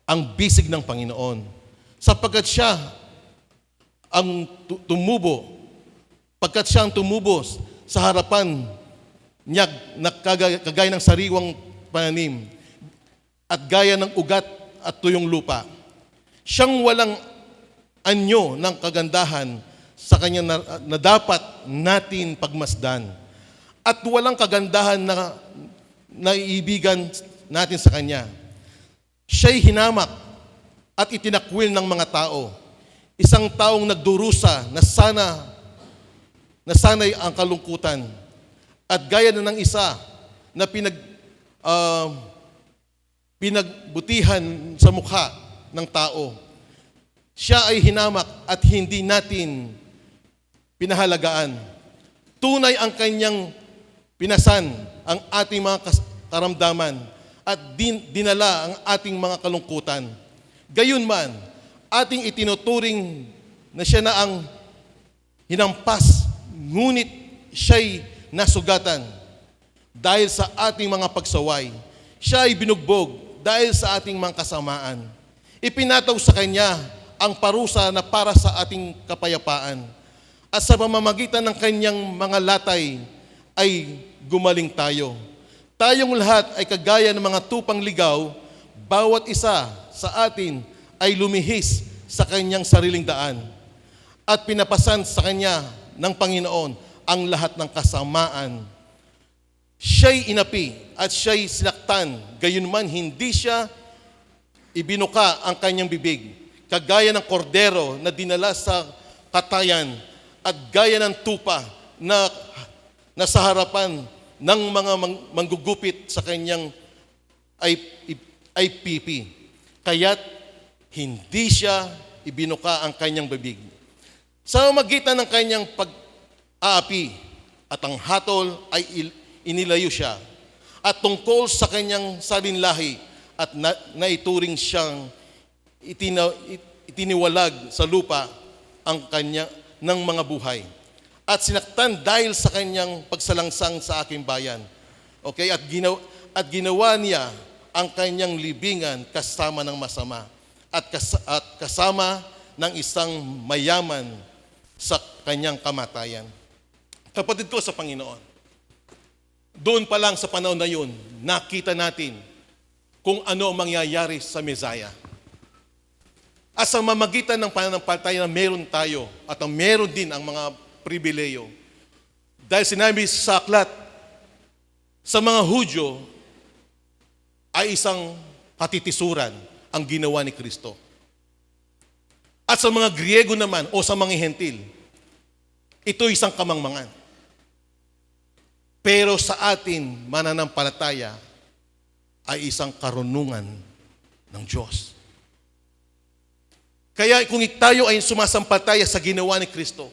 ang bisig ng Panginoon? Sapagkat siya ang tumubo sa harapan niya na kagaya ng sariwang pananim at gaya ng ugat at tuyong lupa. Siyang walang anyo ng kagandahan sa kanya na dapat natin pagmasdan at walang kagandahan na naiibigan natin sa kanya. Siya'y hinamak at itinakwil ng mga tao. Isang taong nagdurusa na sana'y ang kalungkutan at gaya na ng isa na pinagbutihan sa mukha ng tao. Siya ay hinamak at hindi natin pinahalagaan. Tunay ang kanyang pinasan ang ating mga karamdaman at dinala ang ating mga kalungkutan. Gayunman, ating itinuturing na siya na ang hinampas, ngunit siya'y nasugatan dahil sa ating mga pagsaway. Siya ay binugbog dahil sa ating mga kasamaan. Ipinataw sa Kanya ang parusa na para sa ating kapayapaan. At sa pamamagitan ng Kanyang mga latay ay gumaling tayo. Tayong lahat ay kagaya ng mga tupang ligaw, bawat isa sa atin ay lumihis sa Kanyang sariling daan. At pinapasan sa Kanya ng Panginoon ang lahat ng kasamaan. Siya'y inapi at siya'y sinaktan, gayunman hindi siya ibinuka ang kanyang bibig, kagaya ng kordero na dinala sa katayan at gaya ng tupa na sa harapan ng mga manggugupit sa kanyang ay pipi. Kaya't hindi siya ibinuka ang kanyang bibig. Sa magitan ng kanyang pag-aapi at ang hatol ay inilayo siya. At tungkol sa kanyang salinlahi at naituring siyang itiniwalag sa lupa ang kanya ng mga buhay. At sinaktan dahil sa kanyang pagsalangsang sa aking bayan. Okay? At ginawa niya ang kanyang libingan kasama ng masama at kasama ng isang mayaman sa kanyang kamatayan. Kapatid ko sa Panginoon, doon pa lang sa panahon na yun, nakita natin kung ano ang mangyayari sa Mesiah. At sa mamagitan ng pananampalataya na meron tayo at ang meron din ang mga pribileyo. Dahil sinabi sa aklat, sa mga Hudyo ay isang katitisuran ang ginawa ni Kristo. At sa mga Griego naman o sa mga Hentil, ito isang kamangmangan. Pero sa atin, mananampalataya ay isang karunungan ng Diyos. Kaya kung tayo ay sumasampalataya sa ginawa ni Kristo,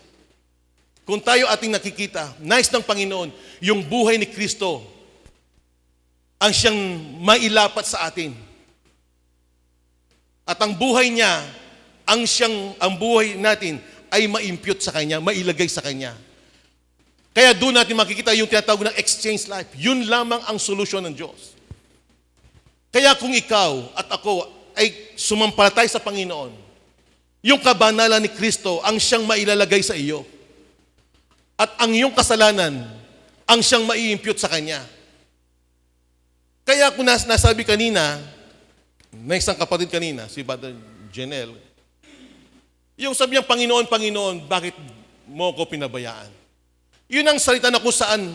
kung tayo ating nakikita, nais ng Panginoon, yung buhay ni Kristo ang siyang mailapat sa atin. At ang buhay niya, ang buhay natin ay ma-impute sa Kanya, mailagay sa Kanya. Kaya doon natin makikita yung tinatawag ng exchange life. Yun lamang ang solusyon ng Diyos. Kaya kung ikaw at ako ay sumampalatay sa Panginoon, yung kabanalan ni Kristo ang siyang mailalagay sa iyo. At ang iyong kasalanan ang siyang mai-impute sa Kanya. Kaya kung nasabi kanina, may isang kapatid kanina, si Brother Janelle, yung sabi niya, Panginoon, Panginoon, bakit mo ko pinabayaan? Yun ang salita na kung saan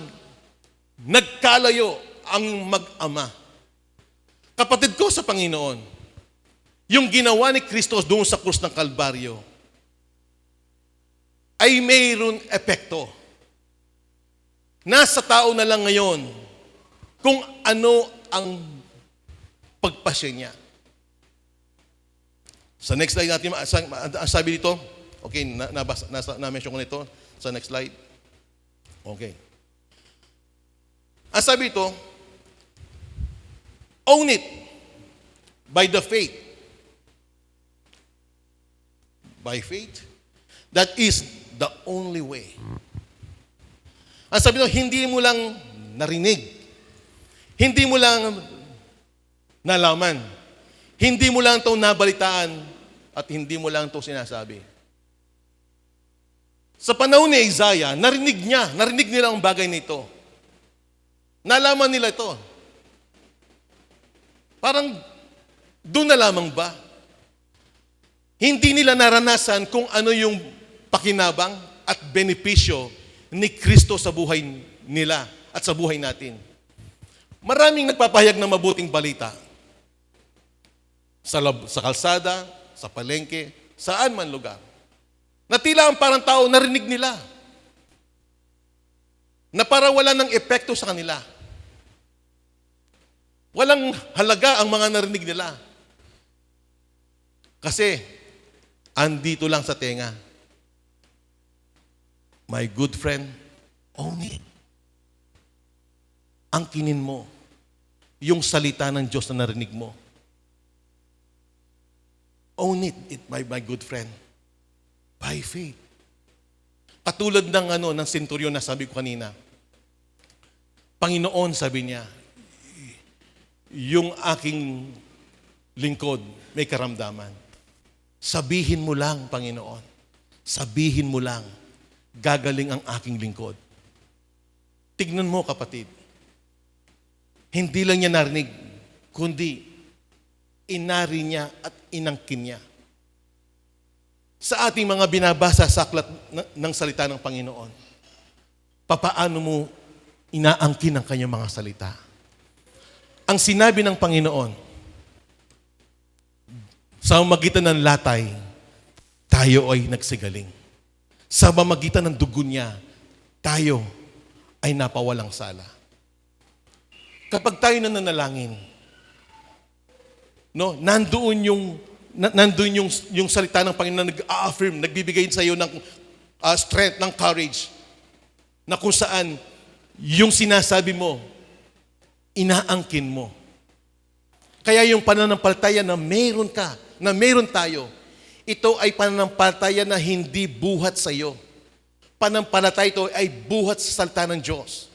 nagkalayo ang mag-ama. Kapatid ko sa Panginoon, yung ginawa ni Kristo doon sa krus ng Kalbaryo ay mayroon epekto. Nasa tao na lang ngayon kung ano ang pagpasya niya. Sa next slide natin, ang sabi dito, okay, na-mention ko na ito. Sa next slide. Okay. Ang sabi dito, own it by the faith. By faith. That is the only way. Ang sabi nito, hindi mo lang narinig. Hindi mo lang nalaman. Hindi mo lang ito nabalitaan at hindi mo lang ito sinasabi. Sa panahon ni Isaiah, narinig nila ang bagay nito. Nalaman nila ito. Parang doon na lamang ba? Hindi nila naranasan kung ano yung pakinabang at benepisyo ni Kristo sa buhay nila at sa buhay natin. Maraming nagpapahayag ng mabuting balita. Sa kalsada, sa palengke, saan man lugar. Na tila ang parang tao narinig nila. Na para wala ng epekto sa kanila. Walang halaga ang mga narinig nila. Kasi, andito lang sa tenga. My good friend, own it. Angkinin mo yung salita ng Diyos na narinig mo. Own it my good friend. By faith. Katulad ng centurion na sabi ko kanina. Panginoon, sabi niya, yung aking lingkod may karamdaman. Sabihin mo lang, Panginoon. Sabihin mo lang, gagaling ang aking lingkod. Tignan mo, kapatid. Hindi lang niya narinig, kundi inari niya at inangkin niya. Sa ating mga binabasa sa aklat ng salita ng Panginoon, papaano mo inaangkin ang kanyang mga salita? Ang sinabi ng Panginoon, sa magitan ng latay, tayo ay nagsigaling. Sa mamagitan ng dugo niya, tayo ay napawalang sala. Kapag tayo nananalangin, nandoon yung salita ng Panginoon na nag-affirm, nagbibigay sa iyo ng strength, ng courage, na kung saan yung sinasabi mo, inaangkin mo. Kaya yung pananampalataya na meron ka, na meron tayo, ito ay pananampalataya na hindi buhat sa iyo. Pananampalataya ito ay buhat sa salita ng Diyos.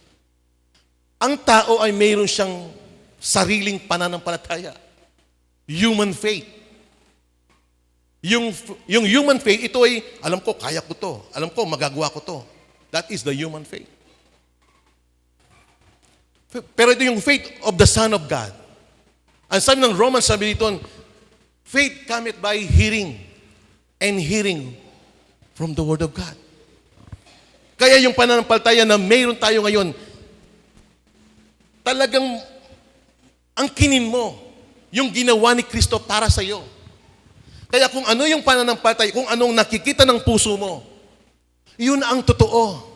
Ang tao ay meron siyang sariling pananampalataya. Human faith. Yung human faith, ito ay, alam ko, kaya ko to. Alam ko, magagawa ko to. That is the human faith. Pero ito yung faith of the Son of God. Ang sabi ng Romans, sabi dito, faith cometh by hearing. and hearing from the Word of God. Kaya yung pananampalataya na mayroon tayo ngayon, talagang angkinin mo yung ginawa ni Kristo para sa iyo. Kaya kung ano yung pananampalataya, kung anong nakikita ng puso mo, yun ang totoo.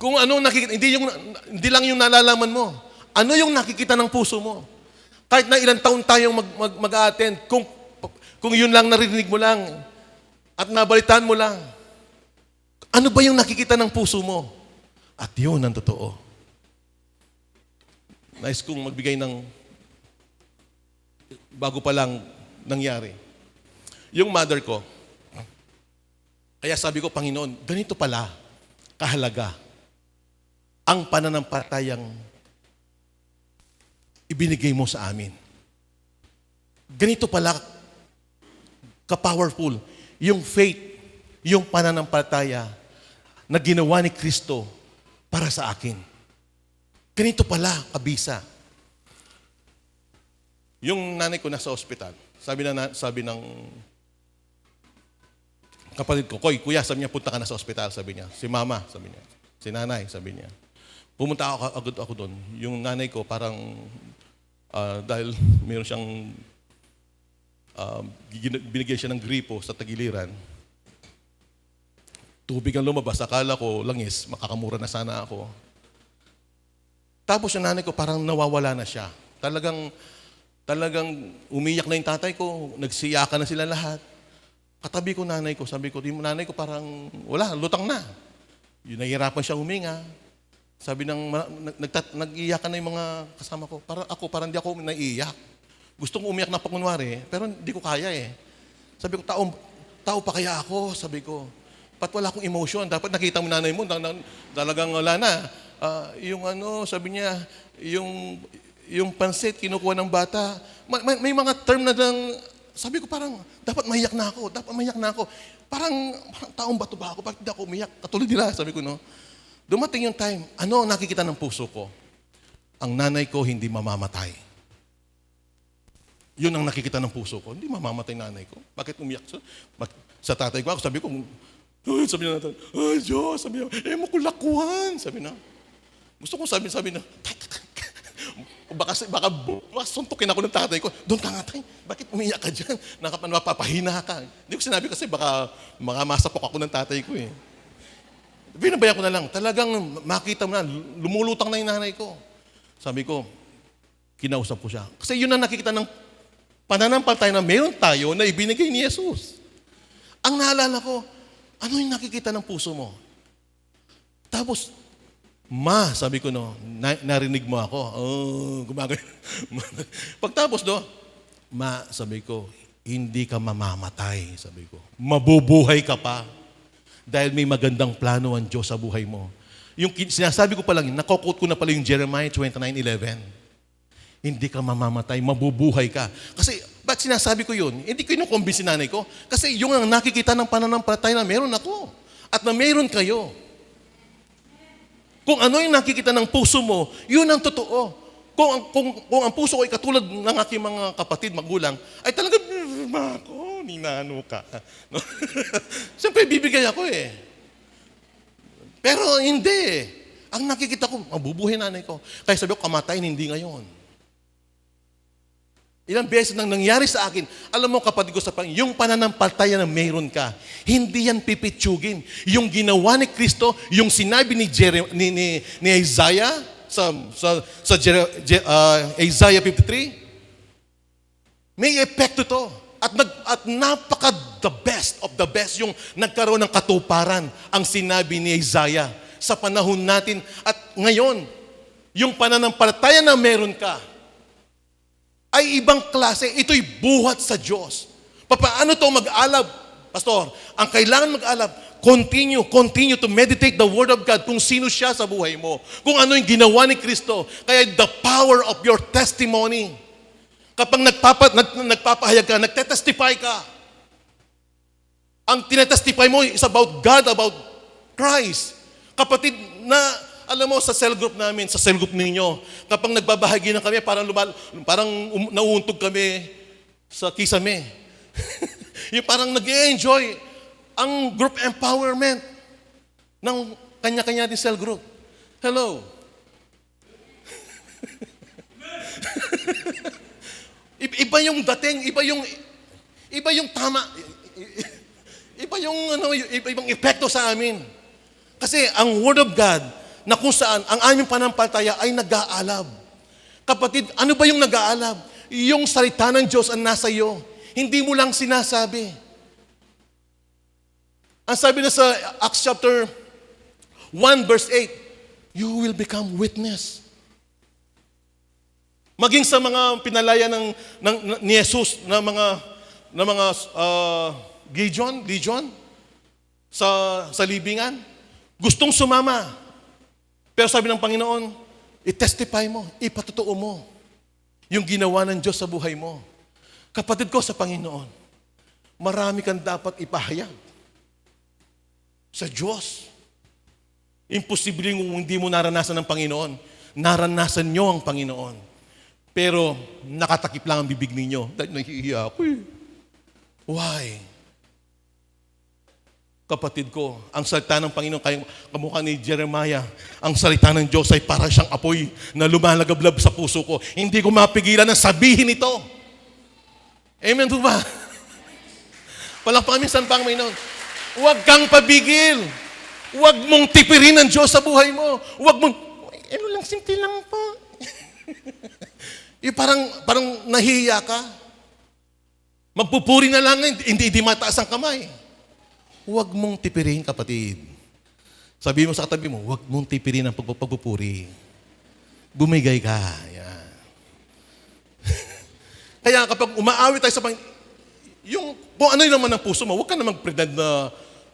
Kung anong nakikita, hindi lang yung nalalaman mo. Ano yung nakikita ng puso mo? Kahit na ilang taon tayong mag-attend, kung yun lang narinig mo lang at nabalitaan mo lang, ano ba yung nakikita ng puso mo? At yun ang totoo. Nais kong magbigay ng bago pa lang nangyari. Yung mother ko, kaya sabi ko, Panginoon, ganito pala kahalaga ang pananampalatayang ibinigay mo sa amin. Ganito pala ka-powerful yung faith, yung pananampalataya na ginawa ni Kristo para sa akin. Ganito pala kabisa. Yung nanay ko nasa ospital, sabi ng kapatid ko, Kuya, sabi niya, punta ka na sa ospital, sabi niya. Si mama, sabi niya. Si nanay, sabi niya. Pumunta ako doon. Yung nanay ko parang, dahil mayroon siyang, binigyan siya ng gripo sa tagiliran, tubig ang lumabas. Akala ko, langis, makakamura na sana ako. Tapos yung nanay ko parang nawawala na siya. Talagang umiyak na yung tatay ko. Nagsiyakan na sila lahat. Katabi ko nanay ko. Sabi ko, nanay ko parang wala, lutang na. Yung nahihirapan siya huminga. Sabi nag-iyakan na yung mga kasama ko. Parang hindi ako naiiyak. Gusto kong umiyak na pakunwari, pero hindi ko kaya eh. Sabi ko, tao pa kaya ako? Sabi ko, ba't wala akong emotion? Dapat nakita mo nanay mo, talagang wala na. Sabi niya, yung pansit, kinukuha ng bata. May mga term na sabi ko parang, dapat mahiyak na ako. Parang taong bato ba ako? Bakit hindi ako umiyak? Katulad nila, sabi ko, no? Dumating yung time, ano ang nakikita ng puso ko? Ang nanay ko hindi mamamatay. Yun ang nakikita ng puso ko. Hindi mamamatay nanay ko. Bakit umiyak siya? Sa tatay ko ako, sabi ko, sabi niya natin, ay Diyos, sabi niya, makulakuhan. Sabi na, gusto kong sabi na, baka suntukin ako ng tatay ko. Doon ka nga tayo. Bakit umiyak ka dyan? Napapahina ka. Hindi ko sinabi kasi baka masapok ako ng tatay ko eh. Binabayan ko na lang. Talagang makita mo na, lumulutang na yung nanay ko. Sabi ko, kinausap ko siya. Kasi yun ang nakikita ng pananampalataya na meron tayo na ibinigay ni Jesus. Ang naalala ko, ano yung nakikita ng puso mo? Tapos, sabi ko, no, narinig mo ako. Gumagay. Pagtapos, no, sabi ko, hindi ka mamamatay, sabi ko. Mabubuhay ka pa. Dahil may magandang plano ang Diyos sa buhay mo. Yung sinasabi ko pa lang, nakokot ko na pala yung Jeremiah 29:11. Hindi ka mamamatay, mabubuhay ka. Kasi, ba't sinasabi ko yun? Hindi ko inukumbinsi nanay ko. Kasi yung ang nakikita ng pananampalataya na meron ako. At na meron kayo. Kung ano yung nakikita ng puso mo, yun ang totoo. Kung ang puso ko ay katulad ng aking mga kapatid, magulang, ay talaga, ninano ka. No? Siyempre, bibigay ako eh. Pero hindi. Ang nakikita ko, mabubuhay nanay ko. Kaya sabi ko, kamatayin, hindi ngayon. Ilang beses nang nangyari sa akin, alam mo kapatid ko sa Panginoon, yung pananampalataya na mayroon ka, hindi yan pipitsugin. Yung ginawa ni Kristo, yung sinabi ni Isaiah sa Isaiah 53, may epekto to. At napaka the best yung nagkaroon ng katuparan ang sinabi ni Isaiah sa panahon natin. At ngayon, yung pananampalataya na meron ka, ay ibang klase. Ito'y buhat sa Diyos. Paano to mag-alab? Pastor, ang kailangan mag-alab, continue to meditate the Word of God kung sino siya sa buhay mo. Kung ano yung ginawa ni Kristo. Kaya the power of your testimony. Kapag nagpapahayag ka, nagtetestify ka. Ang tinetestify mo is about God, about Christ. Kapatid na, alam mo, sa cell group namin, sa cell group ninyo, kapag nagbabahagi na kami, parang nauuntog kami, sa Kisame. Yung parang nag-enjoy ang group empowerment ng kanya-kanya din cell group. Hello. Iba yung dating, iba yung tama. Iba yung ibang epekto sa amin. Kasi ang Word of God na kung saan ang aming panampalataya ay nag-aalab. Kapatid, ano ba yung nag-aalab? Yung salita ng Diyos ang nasa iyo. Hindi mo lang sinasabi. Ang sabi na sa Acts chapter 1 verse 8, you will become witness. Maging sa mga pinalaya ni Jesus na mga Legion sa libingan, gustong sumama. Pero sabi ng Panginoon, i-testify mo, ipatutuo mo yung ginawa ng Diyos sa buhay mo. Kapatid ko sa Panginoon, marami kang dapat ipahayag sa Diyos. Imposible kung hindi mo naranasan ng Panginoon. Naranasan nyo ang Panginoon. Pero nakatakip lang ang bibig ninyo. Dahil nahihiya ako eh. Why? Kapatid ko, ang salita ng Panginoon, kamukha ni Jeremiah, ang salita ng Diyos ay parang siyang apoy na lumalagablab sa puso ko. Hindi ko mapigilan na sabihin ito. Amen po ba? Palakpakan minsan pa ang Panginoon. Huwag kang pabigil. Huwag mong tipirin ang Diyos sa buhay mo. Huwag mong, ano lang, simple lang po. parang nahihiya ka. Magpupuri na lang, hindi mataas ang kamay. Huwag mong tipirin, kapatid. Sabi mo sa katabi mo, huwag mong tipirin ang pagpupuri. Bumigay ka. Yan. Kaya kapag umaawit tayo sa yung kung ano yung naman ng puso mo, huwag ka namang pretend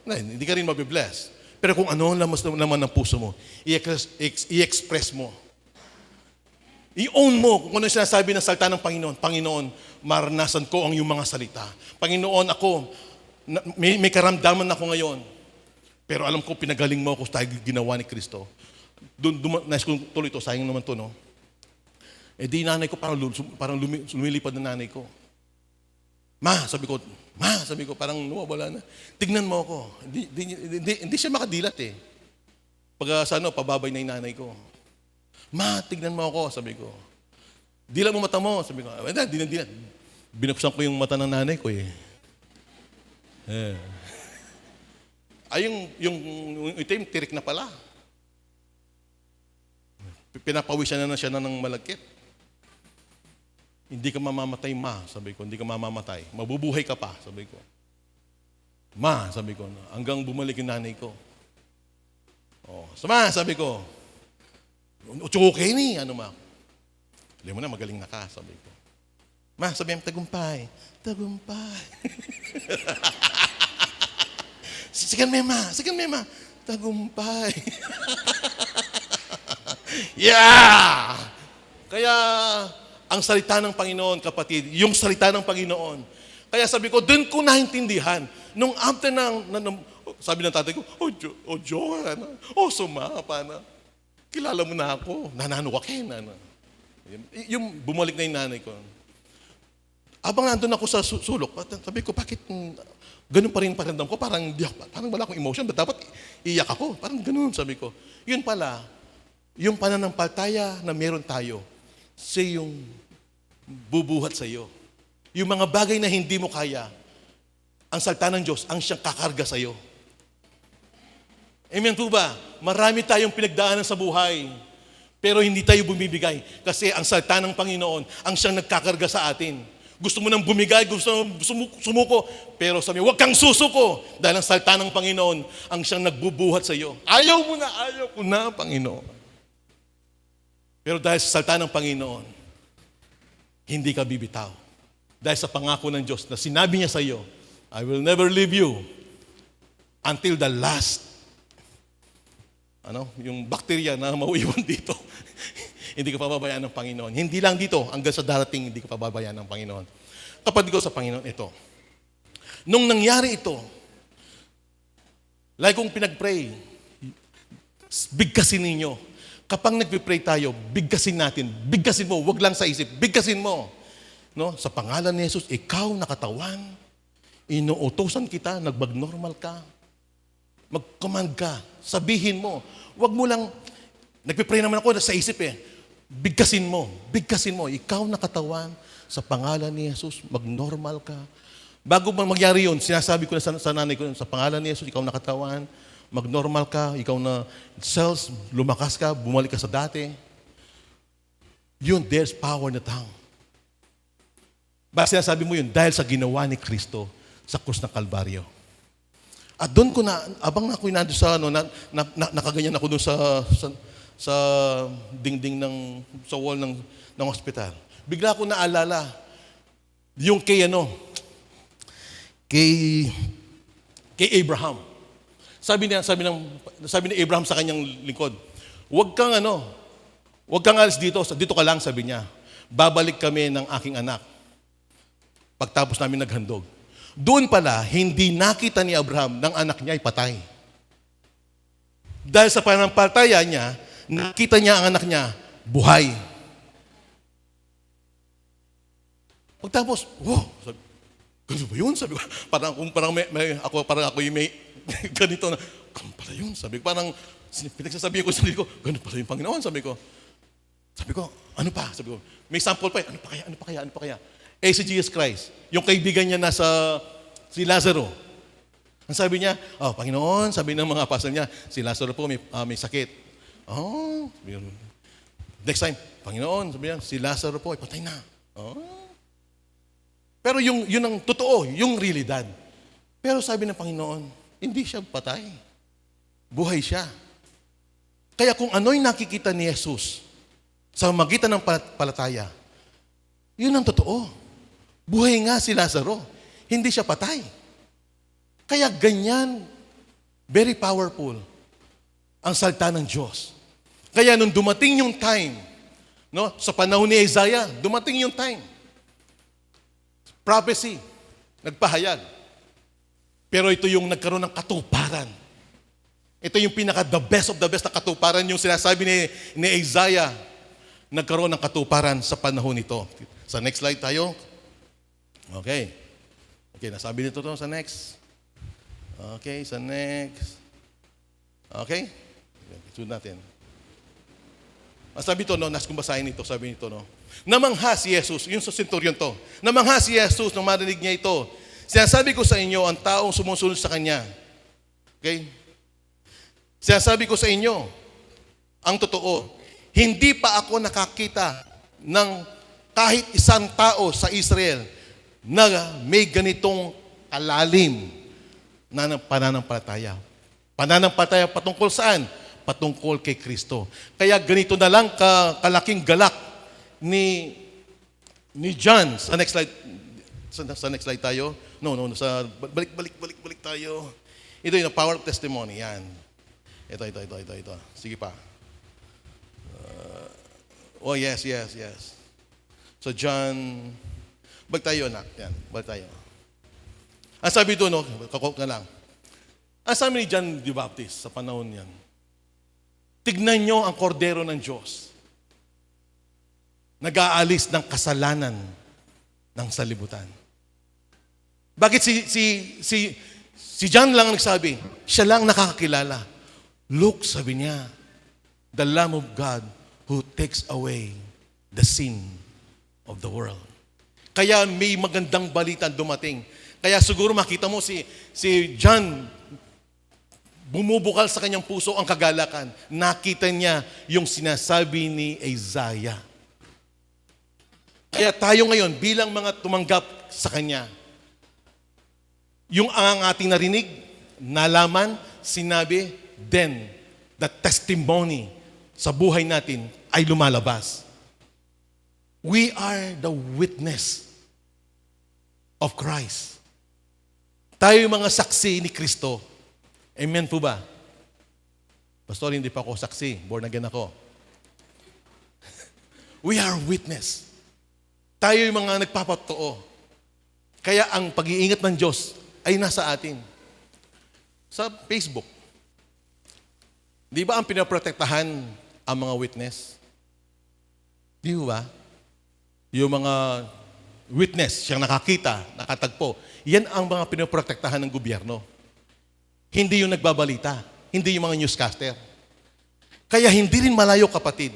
na hindi ka rin mabibless. Pero kung ano naman ng puso mo, i-express mo. I-own mo kung ano yung sinasabi ng salita ng Panginoon. Panginoon, maranasan ko ang iyong mga salita. Panginoon, ako, may karamdaman ako ngayon. Pero alam ko, pinagaling mo ako sa ginawa ni Kristo. Nais ko tuloy ito, sayang naman to, no? Eh di nanay ko, parang lumilipad na nanay ko. Sabi ko, parang nawawala na. Tignan mo ako. Hindi siya makadilat eh. Pag pababay na yung nanay ko. Tignan mo ako, sabi ko. Dilat mo mata mo, sabi ko. Dilat. Binuksan ko yung mata ng nanay ko eh. Ay, yung itim, tirik na pala. Pinapawisan na siya ng malagkit. Hindi ka mamamatay, sabi ko. Hindi ka mamamatay. Mabubuhay ka pa, sabi ko. Sabi ko. Hanggang bumalik yung nanay ko. Sabi ko. Okay ni, ma? Alam mo na, magaling na ka, sabi ko. Sabi mo, tagumpay. Tagumpay. Sigan mema. Tagumpay. Yeah! Kaya, ang salita ng Panginoon, kapatid, yung salita ng Panginoon. Kaya sabi ko, doon ko naintindihan. Nung after sabi ng tatay ko, Joanna, sumapa na. Kilala mo na ako. Nanano ka kena na. Yung bumalik na yung nanay ko. Abang nandun ako sa sulok, sabi ko, bakit ganun pa rin paramdam ko? Parang wala akong emotion. Dapat iyak ako. Parang ganun, sabi ko. Yun pala, yung pananampalataya na meron tayo, siya yung bubuhat sa iyo. Yung mga bagay na hindi mo kaya, ang salita ng Diyos, ang siyang kakarga sa iyo. Amen po ba? Marami tayong pinagdaanan sa buhay, pero hindi tayo bumibigay kasi ang salita ng Panginoon, ang siyang nagkakarga sa atin. Gusto mo nang bumigay, gusto mo sumuko, pero sabi, huwag kang susuko dahil ang salita ng Panginoon, ang siyang nagbubuhat sa iyo. Ayaw ko na, Panginoon. Pero dahil sa salita ng Panginoon, hindi ka bibitaw. Dahil sa pangako ng Diyos na sinabi niya sa iyo, I will never leave you until the last. Yung bakterya na mauiwan dito. Hindi ka pababayaan ng Panginoon. Hindi lang dito, hanggang sa darating, hindi ka pababayaan ng Panginoon. Kapatid ko sa Panginoon, ito. Nung nangyari ito, like kong pinag-pray, bigkasin ninyo. Kapag nagpipray tayo, bigkasin natin. Bigkasin mo, wag lang sa isip. Bigkasin mo. no, sa pangalan ni Jesus, ikaw na katawan, inuutosan kita, nagbag-normal ka, mag-command ka, sabihin mo. Huwag mo lang, nagpipray naman ako sa isip bigkasin mo, ikaw na katawan, sa pangalan ni Jesus, mag-normal ka. Bago ba mangyari yun, sinasabi ko na sa nanay ko, sa pangalan ni Jesus, ikaw na katawan, mag-normal ka, ikaw na cells, lumakas ka, bumalik ka sa dati. Yun, there's power in the tongue. Bakit sinasabi mo yun? Dahil sa ginawa ni Kristo sa krus ng Kalbaryo. At doon ko na, abang ako'y nandun sa, nakaganyan ako doon sa dingding sa wall ng hospital. Bigla ko naalala, yung kay Abraham. Sabi ni Abraham sa kanyang lingkod, huwag kang alis dito ka lang, sabi niya. Babalik kami ng aking anak. Pagtapos namin naghandog. Doon pala, hindi nakita ni Abraham ng anak niya ay patay. Dahil sa pananampalataya niya, nakita niya ang anak niya buhay. Pagtapos, wow, sabi, ganun ba yun? Sabi ko, parang ako yung may ganito na, ganun pala yun? Sabi ko, parang pinagsasabihan ko sa sarili ko, ganun pala yung Panginoon, sabi ko, ano pa? Sabi ko, may sample pa, ano pa kaya? Si Jesus Christ, yung kaibigan niya si Lazaro. Ang sabi niya, Panginoon, sabi ng mga apostol niya, si Lazaro po may sakit. Next time, Panginoon, sabi niya, si Lazaro po ay patay na. Pero yun ang totoo, yung realidad. Pero sabi ng Panginoon, hindi siya patay. Buhay siya. Kaya kung ano'y nakikita ni Jesus sa magitan ng palataya, yun ang totoo. Buhay nga si Lazaro. Hindi siya patay. Kaya ganyan, very powerful, ang salita ng Diyos. Kaya nung dumating yung time, sa panahon ni Isaiah, dumating yung time. Prophecy, nagpahayag. Pero ito yung nagkaroon ng katuparan. Ito yung the best of the best na katuparan, yung sinasabi ni Isaiah, nagkaroon ng katuparan sa panahon nito. Sa next slide tayo. Okay, nasabi nito sa next. Okay, sa next. Okay? Sunod natin. Sabi ito, nas kong basahin ito, sabi nito, namangha si Jesus, yung sa centurion to, namangha si Jesus nung marinig niya ito. Sinasabi ko sa inyo, ang taong sumusunod sa Kanya. Okay? Sinasabi ko sa inyo, ang totoo, hindi pa ako nakakita ng kahit isang tao sa Israel na may ganitong kalalim na pananampalataya. Pananampalataya patungkol saan? Patungkol kay Kristo. Kaya ganito na lang kalaking galak ni John. Sa next slide. Sa next slide tayo. Balik tayo. Ito yung power of testimony. Yan. Ito. Sige pa. Yes. So John, balik tayo na. Yan, balik tayo. Ang sabi doon, kakok na lang. Ang sabi ni John the Baptist sa panahon yan, tignan nyo ang kordero ng Diyos. Nag-aalis ng kasalanan ng salibutan. Bakit si John lang nagsabi? Siya lang nakakakilala. Look, sabi niya, the Lamb of God who takes away the sin of the world. Kaya may magandang balita dumating. Kaya siguro makita mo si John, bumubukal sa kanyang puso ang kagalakan. Nakita niya yung sinasabi ni Isaiah. Kaya tayo ngayon, bilang mga tumanggap sa Kanya, yung ang ating narinig, nalaman, sinabi, then, the testimony sa buhay natin ay lumalabas. We are the witness of Christ. Tayo yung mga saksi ni Kristo. Amen po ba? Pastor, hindi pa ako saksi. Born again ako. We are witness. Tayo yung mga nagpapatotoo. Kaya ang pag-iingat ng Diyos ay nasa atin. Sa Facebook, di ba ang pinaprotektahan ang mga witness? Di ba? Yung mga witness, siyang nakakita, nakatagpo. Yan ang mga pinoprotektahan ng gobyerno. Hindi yung nagbabalita, hindi yung mga newscaster. Kaya hindi rin malayo, kapatid.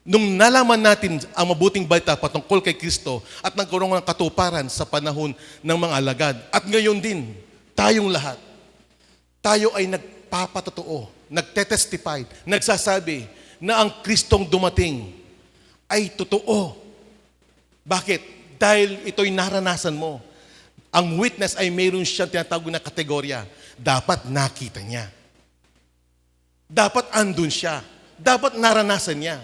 Nung nalaman natin ang mabuting balita patungkol kay Kristo at nagkaroon ng katuparan sa panahon ng mga alagad, at ngayon din, tayong lahat, tayo ay nagpapatotoo, nagtetestify, nagsasabi na ang Kristong dumating ay totoo. Bakit? Dahil ito'y naranasan mo. Ang witness ay mayroon siyang tinatawag na kategorya. Dapat nakita niya. Dapat andun siya. Dapat naranasan niya.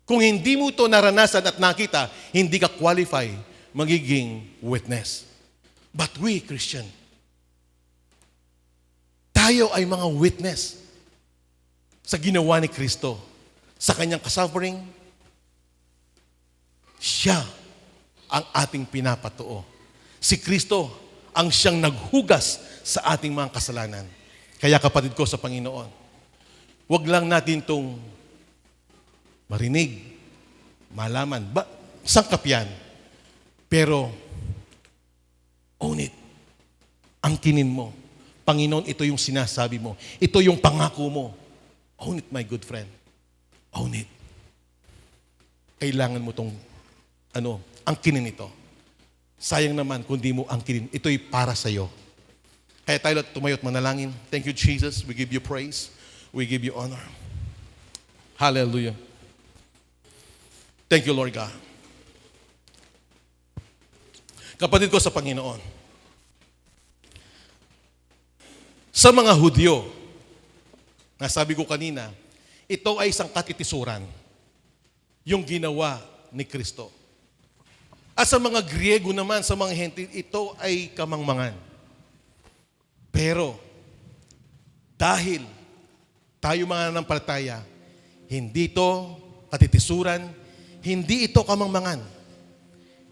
Kung hindi mo ito naranasan at nakita, hindi ka qualify magiging witness. But we, Christian, tayo ay mga witness sa ginawa ni Kristo, sa kanyang kasuffering. Siya ang ating pinapatuo. Si Kristo ang siyang naghugas sa ating mga kasalanan. Kaya kapatid ko sa Panginoon, wag lang natin itong marinig, malaman, sangkap yan. Pero, own it. Angkinin mo. Panginoon, ito yung sinasabi mo. Ito yung pangako mo. Own it, my good friend. Own it. Kailangan mo itong, angkinin ito. Sayang naman kung di mo angkinin. Ito'y para sa iyo. Kaya tayo tumayo at manalangin. Thank you, Jesus. We give you praise. We give you honor. Hallelujah. Thank you, Lord God. Kapatid ko sa Panginoon, sa mga Hudyo, nasabi ko kanina, ito ay isang katitisuran, yung ginawa ni Kristo. At sa mga Griego naman, sa mga Hentil, ito ay kamangmangan. Pero, dahil tayo mga nanampalataya, hindi ito katitisuran, hindi ito kamangmangan.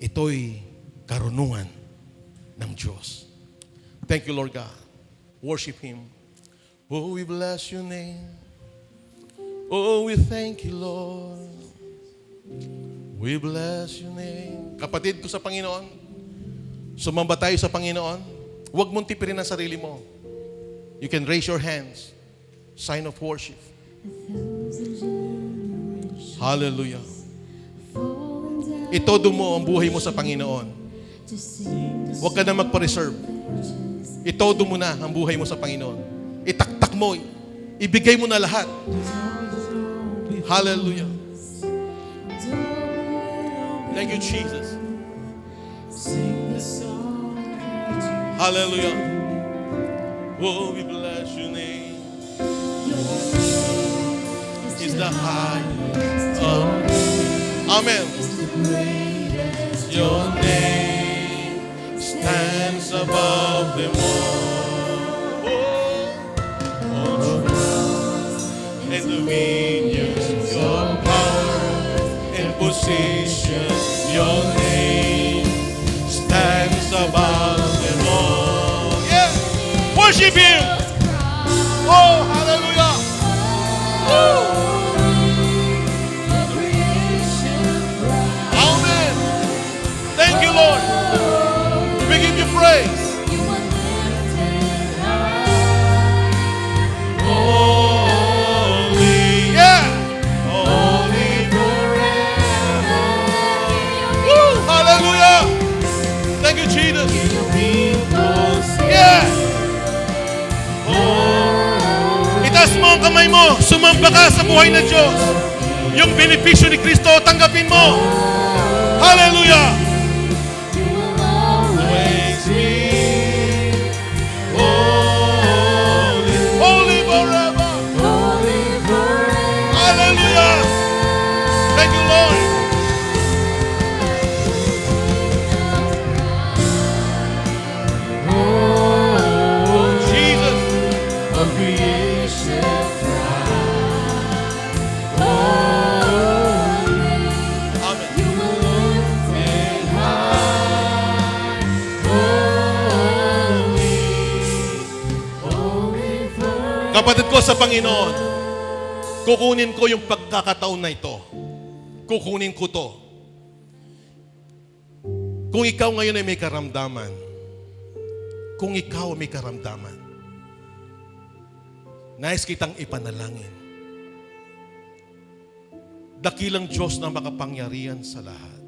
Ito'y karunungan ng Diyos. Thank you, Lord God. Worship Him. Oh, we bless your name. Oh, we thank you, Lord. We bless your name. Kapatid ko sa Panginoon, sumamba tayo sa Panginoon, huwag mong tipirin ang sarili mo. You can raise your hands. Sign of worship. Hallelujah. Itodo mo ang buhay mo sa Panginoon. Huwag ka na magpa-reserve. Itodo mo na ang buhay mo sa Panginoon. Itaktak mo. Ibigay mo na lahat. Hallelujah. Thank you, Jesus. Hallelujah. Oh, we bless your name. Is the highest. Amen. Your name stands above them all. Oh, and dominions, your power and position, your name stands above them all. Yeah, worship Him. Oh, hallelujah. Oh. Amen. Thank you, Lord. We give you praise. Holy, yeah. Holy forever. Woo, hallelujah. Thank you, Jesus. Yeah. Itaas mo ang kamay mo. Sumamba ka sa buhay ng Diyos. Yung benepisyo ni Kristo, tanggapin mo. Hallelujah. Always be holy, holy forever. Hallelujah. Thank you, Lord. Oh, Jesus. Of creation. Kapatid ko sa Panginoon, kukunin ko yung pagkakataon na ito. Kukunin ko to. Kung ikaw ngayon ay may karamdaman, kung ikaw may karamdaman, nais kitang ipanalangin. Dakilang Diyos na makapangyarihan sa lahat.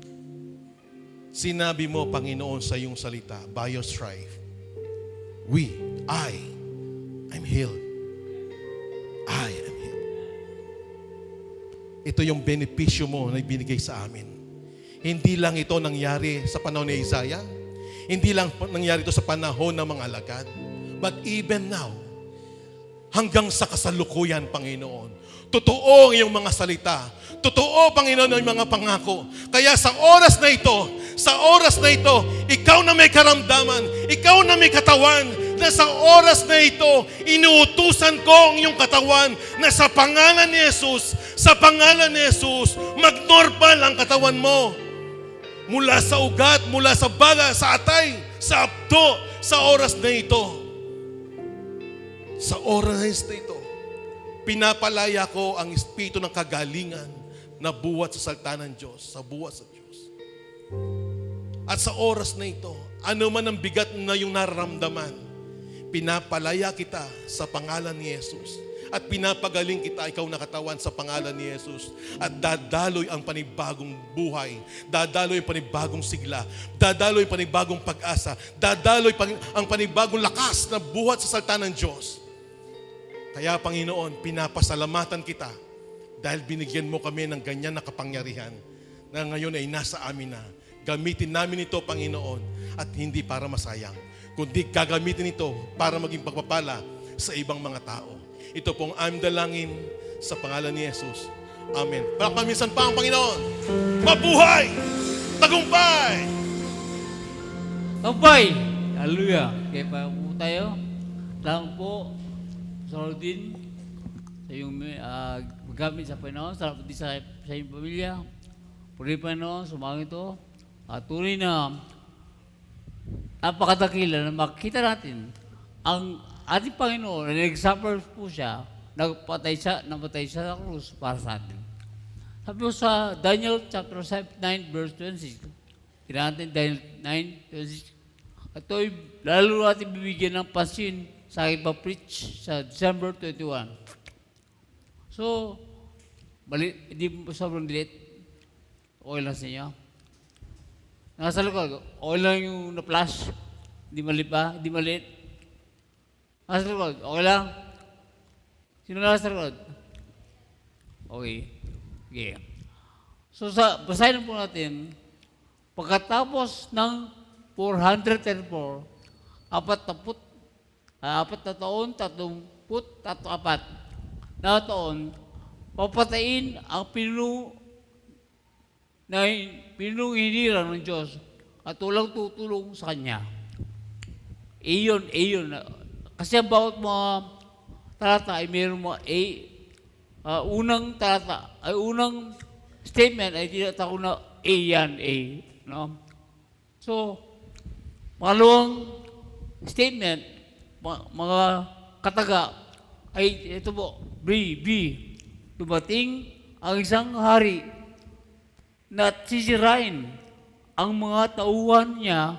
Sinabi mo, Panginoon, sa iyong salita, by your stripe, I'm healed. I am healed. Ito yung benepisyo mo na ibinigay sa amin. Hindi lang ito nangyari sa panahon ni Isaiah. Hindi lang nangyari ito sa panahon ng mga alagad. But even now, hanggang sa kasalukuyan, Panginoon, totoo ang iyong mga salita. Totoo, Panginoon, ang mga pangako. Kaya sa oras na ito, ikaw na may karamdaman, ikaw na may katawan, na sa oras na ito, inuutusan ko ang iyong katawan na sa pangalan ni Jesus, mag-normal ang katawan mo. Mula sa ugat, mula sa baga, sa atay, sa abdo, sa oras na ito. Sa oras na ito, pinapalaya ko ang espiritu ng kagalingan na buwat sa salita ng Diyos, sa buwat sa Diyos. At sa oras na ito, ano man ang bigat na yung nararamdaman, pinapalaya kita sa pangalan ni Jesus. At pinapagaling kita, ikaw na katawan, sa pangalan ni Jesus. At dadaloy ang panibagong buhay. Dadaloy ang panibagong sigla. Dadaloy ang panibagong pag-asa. Dadaloy ang panibagong lakas na buhat sa salita ng Diyos. Kaya, Panginoon, pinapasalamatan kita dahil binigyan mo kami ng ganyan na kapangyarihan na ngayon ay nasa amin na. Gamitin namin ito, Panginoon, at hindi para masayang, kundi gagamitin ito para maging pagpapala sa ibang mga tao. Ito pong aming dalangin sa pangalan ni Jesus. Amen. Para paminsan pa ang Panginoon. Mabuhay! Tagumpay! Tagumpay! Hallelujah! Kaya pa po tayo. Lang po sa din sa iyong gamit sa Panginoon. Salamat din sa iyong pamilya. Puri Panginoon, sumangin ito. At tunay na napakadakila na makita natin ang ating Panginoon, nag-example po siya, namatay siya sa krus para sa atin. Sabi po sa Daniel chapter 9 verse 26, kailangan natin Daniel 9:26, at ito'y lalo natin bibigyan ng pansin sa aking pa-preach sa December 21. So, hindi po sobrang delete. Okay lang sa inyo. Nasa likod, okay lang yung na-flash. Hindi malipa, hindi maliit. Nasa likod, okay lang? Sino nasa likod? Okay. Okay. So, basahin po natin, pagkatapos ng 434, 4 na taon, 34 na taon, papatayin ang pinunong hinirang ng Diyos at walang tutulong sa Kanya. Iyon. Kasi ang bawat mga talata ay mayroong mga unang talata, ay unang statement ay tinatawag na A yan, A. No? So, pangalawang statement, mga kataga, ay ito po, B. Dumating ang isang hari na sisirain ang mga tauhan niya,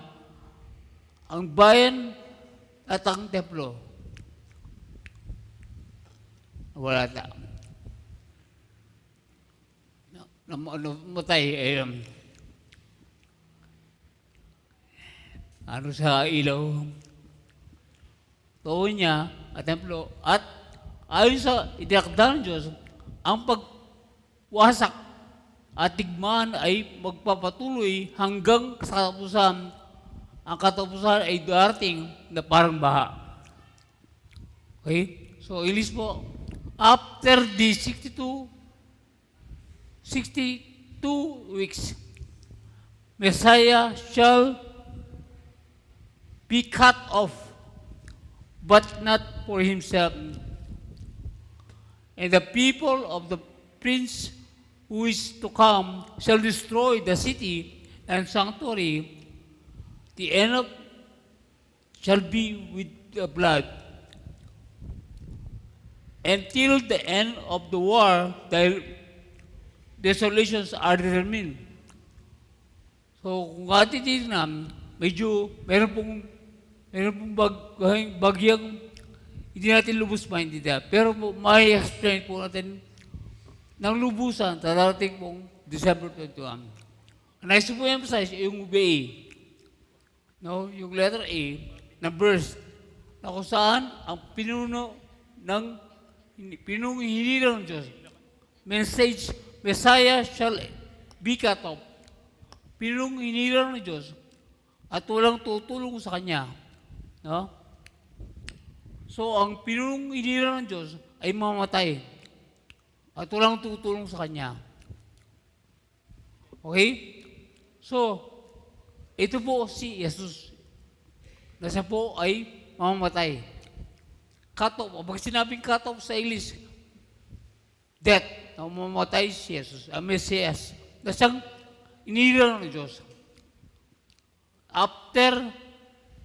ang bayan at ang templo. Wala na. Namatay sa ilaw. Tauhan niya at templo. At ayon sa itinakda ng Diyos, ang pagwasak at tigmaan ay magpapatuloy hanggang sa katapusan. Ang katapusan ay darating na parang baha. Okay? So, ilis po, after the 62 weeks, Messiah shall be cut off, but not for himself. And the people of the prince who is to come shall destroy the city and sanctuary. The end of shall be with the blood. Until the end of the war, the desolations are determined. So, kung atin titignan, medyo meron pong bagyang hindi natin lubos maintindihan. Pero may explain po natin ng lubusan sa darating pong December 21. And I to emphasize yung BA. No, yung letter A na verse na kung saan ang pinuno ng hinirang ng Diyos. Messiah shall be cut off. Pinong hinirang ng Diyos at walang tutulong sa Kanya. No? So, ang pinong hinirang ng Diyos ay mamatay at walang tutulong sa Kanya. Okay? So, ito po si Jesus na siya po ay mamamatay. Cut off. Pag sinabing cut off sa English, death, na mamamatay si Jesus, ang Mesias, na siyang inirang ng Diyos. After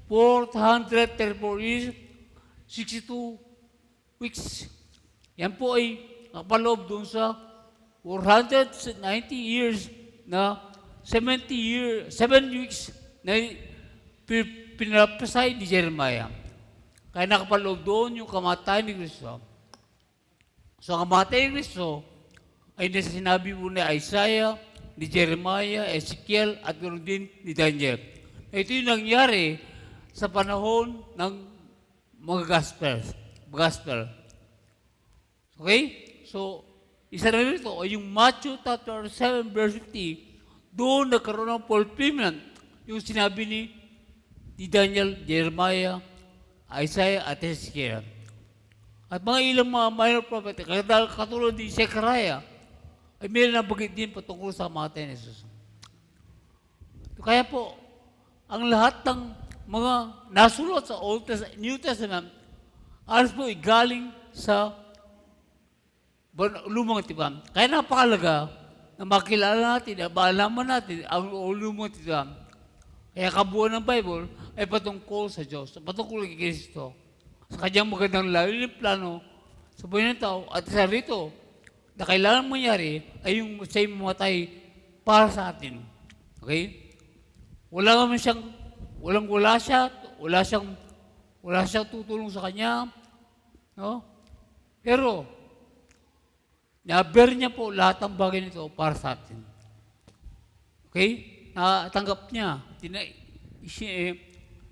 434 years, 62 weeks, yan po ay kapaloob doon sa 490 years na 7 weeks na pinapasay ni Jeremiah. Kaya nakapaloob doon yung kamatayan ni Kristo. So, ang kamatayan ni Kristo ay sinabi po ni Isaiah, ni Jeremiah, Ezekiel, at ganoon din ni Daniel. Ito yung nangyari sa panahon ng mga gospel. Okay? So, isa na rin ito, ay yung Matthew chapter 7, verse 50, doon nagkaroon ng fulfillment yung sinabi ni Daniel, Jeremiah, Isaiah, at Ezekiel. At mga ilang mga minor prophet, katulad ni Zechariah, ay meron na bagay din patungkol sa kamatayan ni Jesus. Kaya po, ang lahat ng mga nasulat sa New Testament, alas po galing sa Lumang Tipan. Kaya napakalaga na makilala natin, na maalaman natin ang Lumang Tipan. Kaya kabuuan ng Bible ay patungkol sa Diyos, patungkol kay Kristo. Sa kanyang magandang layunin plano sa buhay ng tao at isa rito na kailangan mangyari ay yung siya'y mamatay para sa atin. Okay? Wala siyang tutulong sa kanya. No? Pero, na-bear niya po lahat ng bagay nito para sa atin. Okay? Natanggap niya.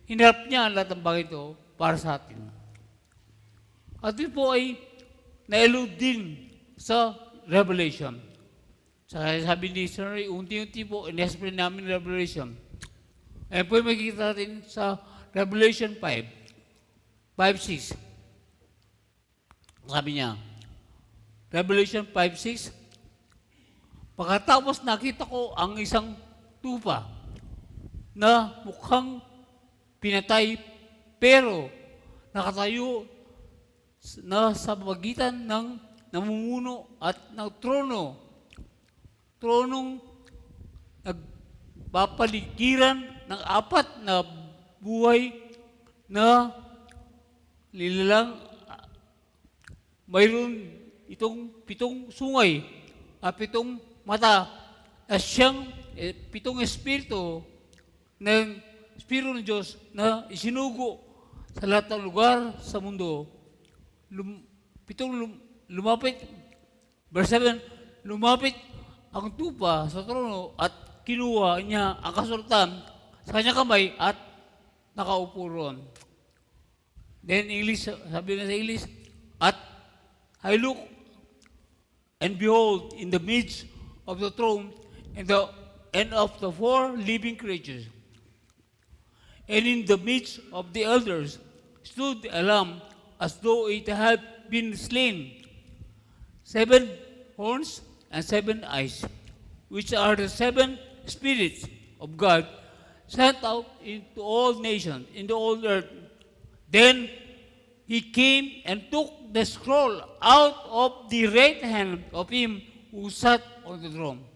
Hinarap niya lahat ng bagay ito para sa atin. At ito po ay na-elude din sa Revelation. Sabi ni Sir, unti-unti po, in-explain namin Revelation. Ayan po yung makikita natin sa Revelation 5:6. Sabi niya, Revelation 5:6, pagkatapos nakita ko ang isang tupa na mukhang pinatay pero nakatayo na sa pagitan ng namumuno at ng tronong nagpapaligiran ng 4 na buhay na nilalang mayroon itong 7 sungay at 7 mata at siyang 7 espiritu ng Espiritu ng Diyos na isinugo sa lahat ng lugar sa mundo. Lumapit, verse 7, lumapit ang tupa sa trono at kinuha niya ang kasulatan sa kanyang kamay at nakaupo roon. Then English, sabi na sa English, at I look and behold in the midst of the throne and of the 4 living creatures. And in the midst of the elders stood a lamb as though it had been slain, 7 horns and 7 eyes, which are the 7 spirits of God sent out into all nations, in the whole earth. Then he came and took the scroll out of the right hand of him who sat on the throne.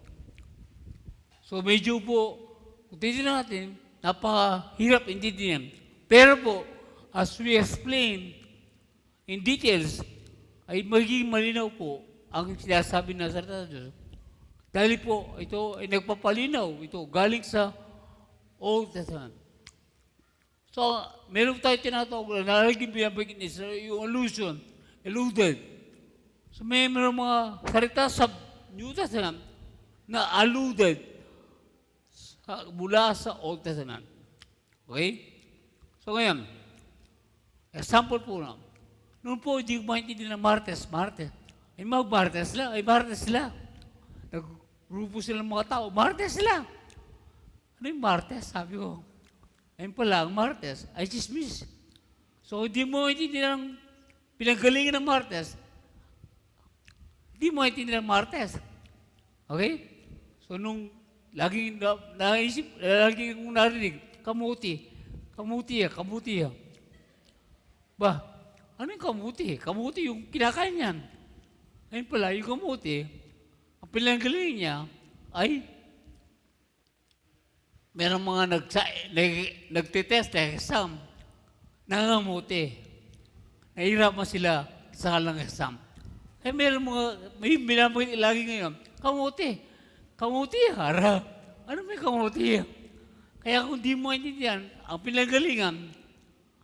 So medyo po, kung titignan natin, napakahirap intindihin. Pero po, as we explain in details, ay magiging malinaw po ang sinasabi ng salita ng Diyos Dahil po, ito ay nagpapalinaw. Ito, galing sa Old Testament. So, meron tayo tinatawag na nalaging binabagin is yung allusion, alluded. So, meron mga salita sa New Testament na alluded mula sa Old Testament. Okay? So, ngayon, example po na. Noon po, hindi ko maintindihan ng Martes. Ay mag-Martes sila. Nag-grupo sila ng mga tao. Martes sila. Ano yung Martes? Sabi ko. Ayun pala, ang Martes ay chismis. So, hindi mo maintindihan ng pinagalingan ng Martes. Hindi mo maintindihan ng Martes. Okay? So, nung laging naisip, laging kong narinig, kamuti. Ba, ano yung kamuti? Kamuti yung kinakain niyan. Ayun pala, yung kamuti, ang pinagalingan niya ay merong mga nagtitest na exam, nangangamuti. Nahihirapan sila sa kalang exam. Eh meron mga, may binabagay lagi ngayon, kamuti, hara. Ano may kamuti? Kaya kung di mo maintindihan, ang pinagalingan,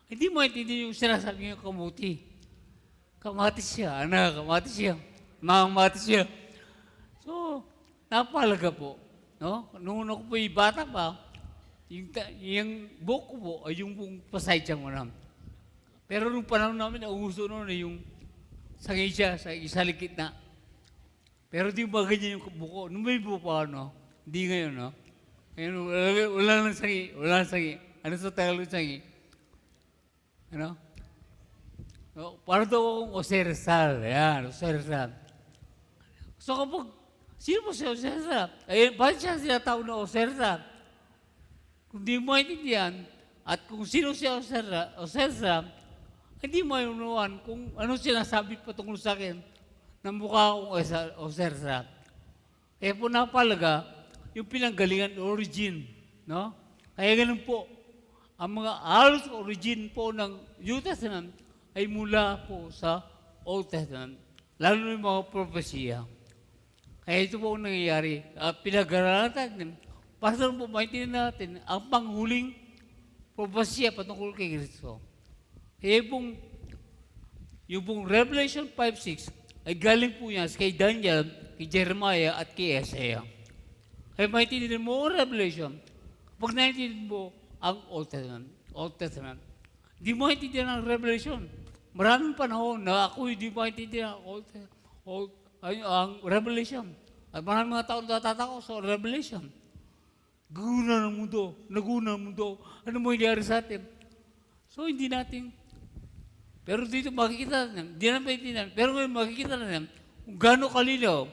hindi mo maintindihan yung sinasabi ng kamuti. Kamatis siya, mamamatis siya. So, napalaga po. No? Noong ako po yung bata pa, yung buhok ko po ay yung pong pasaytsa mo naman. Pero nung panahon namin, ang gusto noon ay yung sangay siya sa isalikit na. Pero di ba ganyan yung buko? Nung may buko pa, no? Hindi ngayon, no? Ngayon, wala nang sangi. Ano sa Tagalog sangi? Ano? No, para daw akong osersal. Yan, osersal. So kapag, sino po si osersal? Eh, bakit siya sinatawag na osersal? Kung di mo maintindihan, at kung sino si osersal, hindi mo inunuan kung ano sinasabi patungkol sa akin na mukha akong osersal. Kaya po napalaga, yung pinanggalingan origin. No? Kaya ganun po, ang mga halos origin po ng New Testament ay mula po sa Old Testament, lalo na yung mga propesya. Kaya ito po ang nangyayari. Pinag-aralan natin, para po maintindihan natin ang panghuling propesya patungkol kay Kristo. Kaya yung pong Revelation 5:6 ay galing po yan kay Daniel, kay Jeremiah at kay Isaiah. Kaya maintindihan mo ang Revelation, pag naintindihan mo ang Old Testament. Hindi mo maintindihan ang Revelation. Maraming panahon na ako hindi maintindihan ang Revelation. At maraming mga tao natatakot sa Revelation. Naguna ng mundo. Ano mo nangyari sa atin? So hindi natin. Pero dito makikita natin, hindi natin maintindihan. Pero ngayon makikita natin kung gaano kalinaw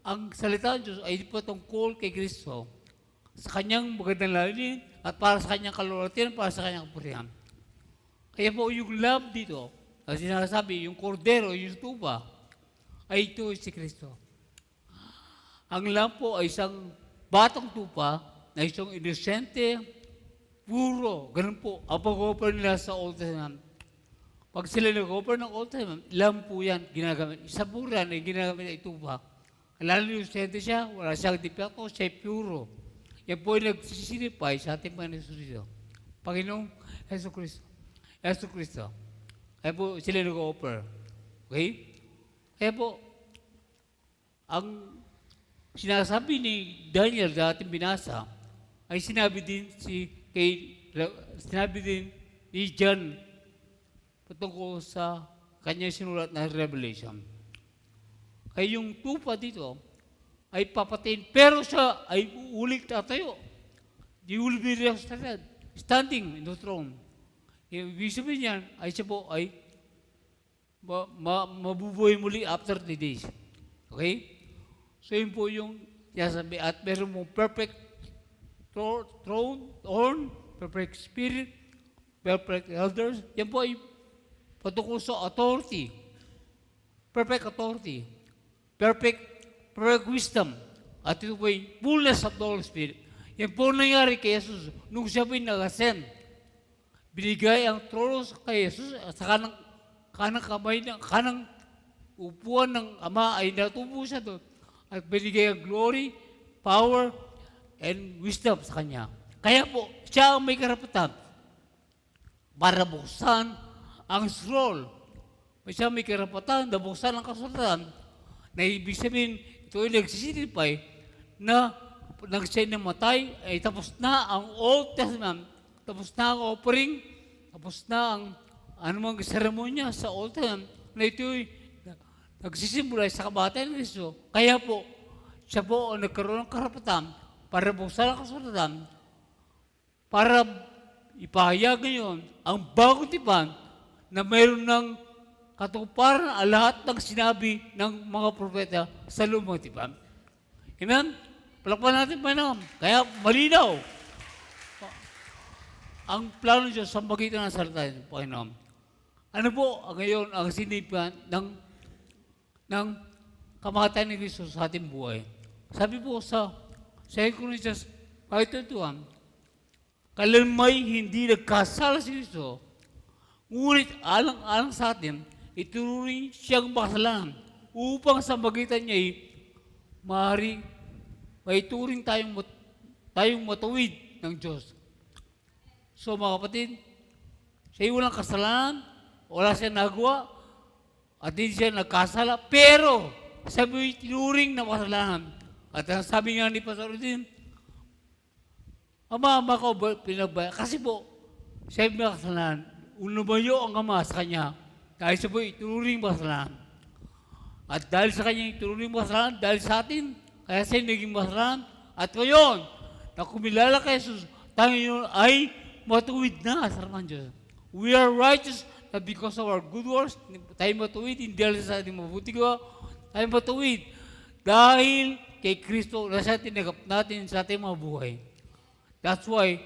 ang salita ng Diyos ay patungkol kay Kristo sa kanyang magandang lalinin at para sa kanyang kalulatian, para sa kanyang kapurihan. Kaya po yung love dito, ang sinasabi, yung kordero, yung tupa, ay ito si Kristo. Ang love po ay isang batang tupa na isang inosente, puro, ganun po, ang pag-offer nila sa Old Testament. Pag sila nag-offer ng Old Testament, love po yan, ginagamit. Isa po rin ay ginagamit ay tupa. Lalo inosente siya, wala siyang dipekto, siya puro. Yan po ay nagsisilipay sa ating Panginoon Jesucristo. Panginoong Yesu Cristo. Kaya po sila nag-offer. Okay? Kaya po, ang sinasabi ni Daniel na ating binasa, ay sinabi din ni John patungkol sa kanyang sinulat na Revelation. Kaya yung tupa dito ay papatayin, pero siya ay ulit tatayo. He will be resurrected, standing in the throne. Ibig sabihin niyan, ay siya po ay mabubuhay muli after 3 days. Okay? So yun po yung sinasabi. At meron mong perfect throne, perfect spirit, perfect elders. Yan po ay patungkol sa authority. Perfect authority. Perfect wisdom. At ito po ay fullness of the Holy Spirit. Yan po nangyari kay Jesus nung siya po ay nag-ascend. Binigay ang trono kay Jesus at sa kanang upuan ng Ama ay natubo siya doon. At at binigay ang glory, power, and wisdom sa Kanya. Kaya po, siya ang may karapatan para buksan ang scroll. Siya may karapatan na buksan ang kasulatan na ibig sabihin, ito ay nagsisilipay na nang siya namatay, ay tapos na ang Old Testament, tapos na ang offering, tapos na ang anumang seremonya sa Old Testament, na ito ay nagsisimula sa kamatayan ng Kristo. Kaya po, siya po ang nagkaroon ng karapatan para buksan ang kasulatan, para ipahayag ngayon ang bagong tipan na mayroon ng katuparan ang lahat ng sinabi ng mga propeta sa lumang tipan. Amen? Palakpan natin, Panginoon. Kaya malinaw ang plano ng Diyos sa magitan ng salita ng Panginoon. Ano po ngayon ang sinipan ng kamatayan ni Kristo sa ating buhay? Sabi po sa 2 Corinthians 5:21, kailan may hindi nagkasala si Kristo, ngunit alang-alang sa atin, ituloy siyang makasalanan upang sa magitan niya ay maaari maituring tayong matuwid ng Diyos. So mga kapatid, siya walang kasalanan, wala siya nagawa, at hindi siya nagkasala, pero sabi tinuring na kasalanan. At ang sabi nga ni Pastor Udin, Ama ko pinagbaya. Kasi po, siya may kasalanan. Lumayo ang Ama sa Kanya dahil siya po ituring kasalanan. At dahil sa Kanya ituring kasalanan, dahil sa atin, kaya siya naging kasalanan. At ngayon, na kumilala kay Jesus, tayo yun ay matuwid na sa harapan Diyos. We are righteous not because of our good works. Tayo matuwid, hindi dahil sa ating mabuti gawa. Tayo matuwid dahil kay Kristo na siya tinagap natin sa ating mga buhay. That's why,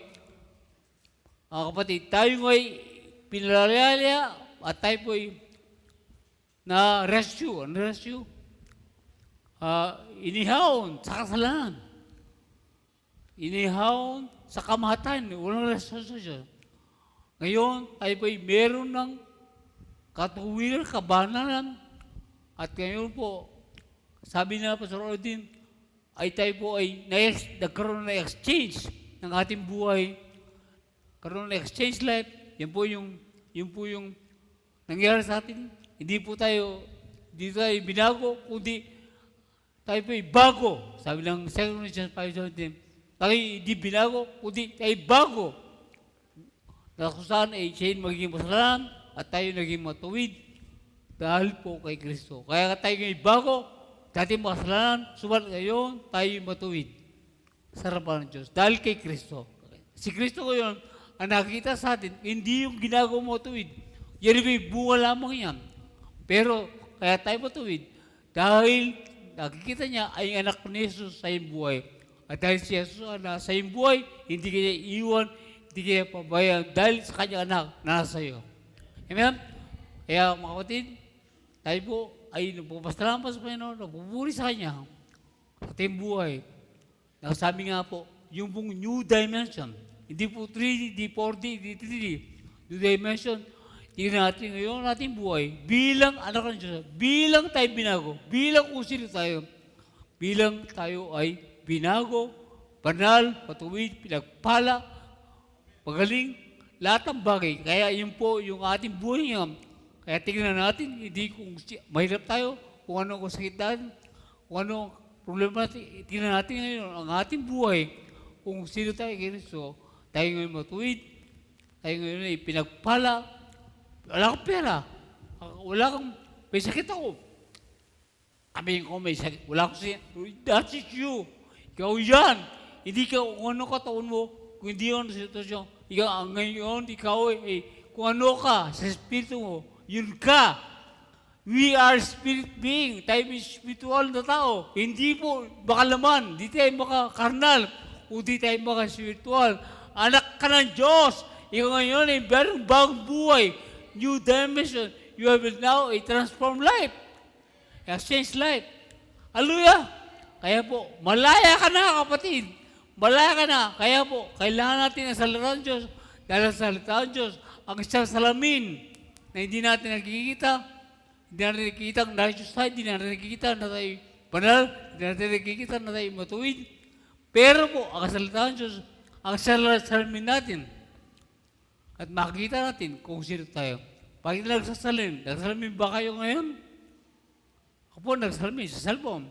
mga kapatid, tayo ay pinalalaya at tayo po ay na-rescue. Rescue? Inihawon sa kasalanan. Inihawon sa kamatayan. Walang resuscitation. Ngayon, tayo po ay meron ng katuwiran, kabanalan. At ngayon po, sabi na Pastor Odin, ay tayo po ay nagkaroon ng exchange ng ating buhay. Karoon ng exchange life. Yan po yung nangyari sa atin. Hindi tayo binago, kundi tayo po ay bago. Sabi ng 2 Corinthians 5:17, tayo hindi binago, kundi tayo bago. Na kung saan ay siya magiging masalanan at tayo naging matuwid dahil po kay Kristo. Kaya tayo ngayon bago, dati makasalanan, subalit ngayon tayo matuwid sa harapan ng Diyos dahil kay Kristo. Si Kristo ko yun, ang nakikita sa atin, hindi yung ginagawa mo matuwid. Yan may bunga lamang yan. Pero kaya tayo matuwid dahil nakikita niya ay anak ni Jesus sa iyong buhay. At dahil si Jesus na sa iyong buhay, hindi kanya iwan, hindi kanya pabayaan dahil sa kanyang anak na nasa iyo. Amen? Kaya mga kapatid, tayo po ay nagpapasalamat sa Panginoon, nagpupuri sa Kanya sa ating buhay. Nasabi nga po, yung pong new dimension, hindi po 3D, hindi 4D, hindi 3D. New dimension, tingnan natin ngayon ating buhay bilang anak ng Diyos, bilang tayo binago, bilang kung sino tayo, bilang tayo ay binago, banal, patuwid, pinagpala, magaling, lahat ng bagay. Kaya yun po yung ating buhay ngayon. Kaya tingnan natin, hindi kung mahirap tayo, kung ano ang sakit natin, kung ano ang problema natin, tingnan natin ngayon ang ating buhay, kung sino tayo kay Kristo, tayo ngayon matuwid, tayo ngayon ay pinagpala, wala kang pera, wala kang, may sakit ako. Sabihin ko, may sakit, wala akong sakit, that is you. Ikaw yan. Hindi ka, kung ano kataon mo, kung hindi yun sa sitwasyon, ikaw, ngayon, ikaw ay, kung ano ka sa espiritu mo, yun ka. We are spirit being. Tayo may spiritual na tao. Hindi po baka laman. Hindi tayo baka karnal. Hindi tayo baka spiritual. Anak ka ng Diyos. Ikaw ngayon ay merong bagong buhay. New dimension. You have now a transformed life. Exchange life. Hallelujah. Kaya po, malaya ka na kapatid. Malaya ka na. Kaya po, kailangan natin ang salita ng Diyos. Dahil ang salita ng Diyos, ang isang salamin na hindi natin nakikita, hindi natin nakikita ang righteous side, hindi natin nakikita na tayo banal, hindi natin nakikita na tayo matuwid. Pero po, ang kasalitahan Diyos, ang salamin natin. At makikita natin kung sino tayo. Pag nagsasalamin ba kayo ngayon? Ako po, nagsalamin sa cellphone.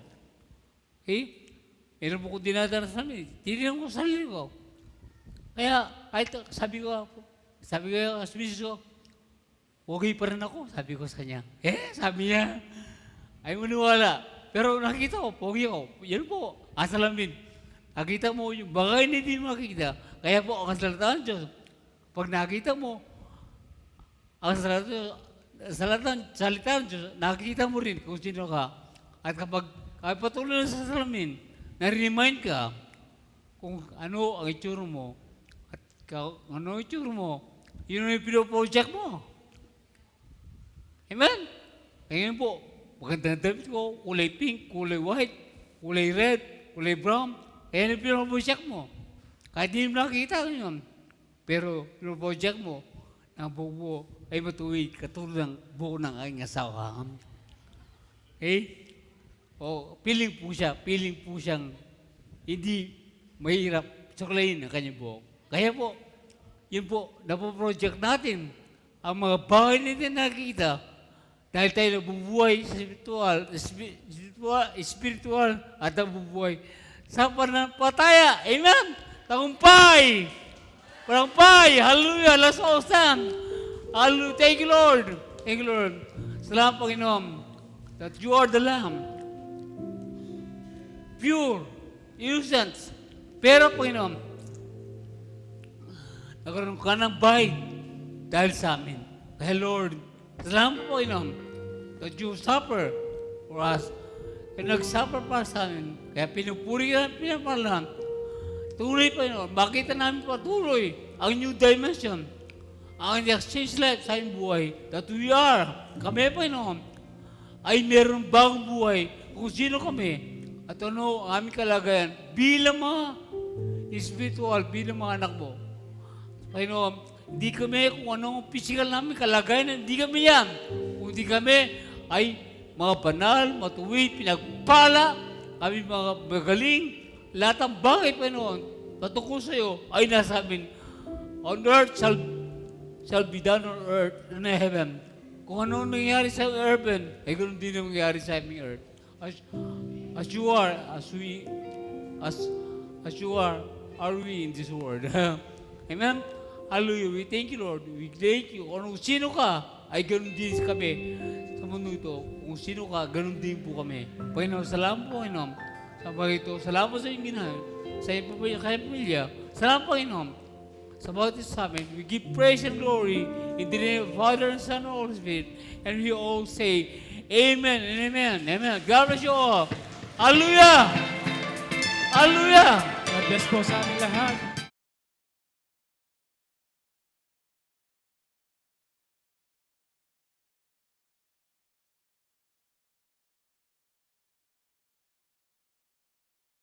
Okay? Meron po kong dinadaan sa salamin. Tinignan ko sa sarili ko. Kaya, kahit sabi ko sa misis ko, okay pa rin ako, sabi ko sa kanya. Sabi niya, ay maniwala. Pero nakita ko, pogi ako. Yan po, ang salamin. Nakita mo yung bagay na hindi makikita. Kaya po, ang kasalitahan Diyos, pag nakita mo, ang salitaan Diyos, nakikita mo rin kung sino ka. At kapag patuloy sa salamin, na-remind ka kung ano ang itsura mo. At ano ang itsura mo, yun ang pinoproject mo. Amen? Ngayon po, magandang damit ko, kulay pink, kulay white, kulay red, kulay brown. Kaya ang pinoproject mo. Kahit hindi mo nakikita ko yun. Pero pinoproject mo, ang buo ay matuwid, katulad ng buo ng aking asawa. Okay? Piling po siyang hindi mahirap suklayin ang kanyang buhok. Kaya po, yun po, napoproject natin ang mga bagay na hindi nakikita dahil tayo nabubuhay sa spiritual at nabubuhay sa pananampalataya. Amen? Tagumpay! Tagumpay! Hallelujah! Let's all stand! Hallelujah! Thank you, Lord! Thank you, Lord! Salamat, Panginoon, that you are the Lamb. Pure, innocent. Pero, Panginoon, nagkaroon ka ng bahay dahil sa amin. Dahil, Lord, salamat, Panginoon, that you suffer for us. Kaya nag-suffer para sa amin. Kaya pinupuri ka, pinapalahan. Tuloy, Panginoon, makita namin patuloy ang new dimension, ang exchange life sa aming buhay, that we are, kami, Panginoon, ay meron bagong buhay kung sino kami at ano ang aming kalagayan bilang mga spiritual, bilang mga anak mo. Panginoon, hindi kami kung anong physical namin kalagayan, hindi kami yan. Kung hindi kami ay mga banal, matuwid, pinagpala, kami mga magaling, lahat ng bagay, Panginoon, patungkol sa iyo ay nasa amin. On earth shall be done on earth and in heaven. Kung ano nangyayari sa heaven, ay ganoon din ang nangyayari sa aming earth. As you are we in this world. Amen? Hallelujah. We thank you, Lord. We thank you. Kung sino ka, ay ganoon din kami sa mundo ito. Kung sino ka, ganoon din po kami. Panginoon, salamat po, Panginoon. Sa bagay ito, salamat sa inyong ginawa. Sa iyong pamilya. Salamat, Panginoon. Sa bawat isa sa amin, we give praise and glory in the name of Father and Son and Holy Spirit. And we all say, Amen and Amen. Amen. God bless you all. Hallelujah! Hallelujah! God bless po sa ating lahat.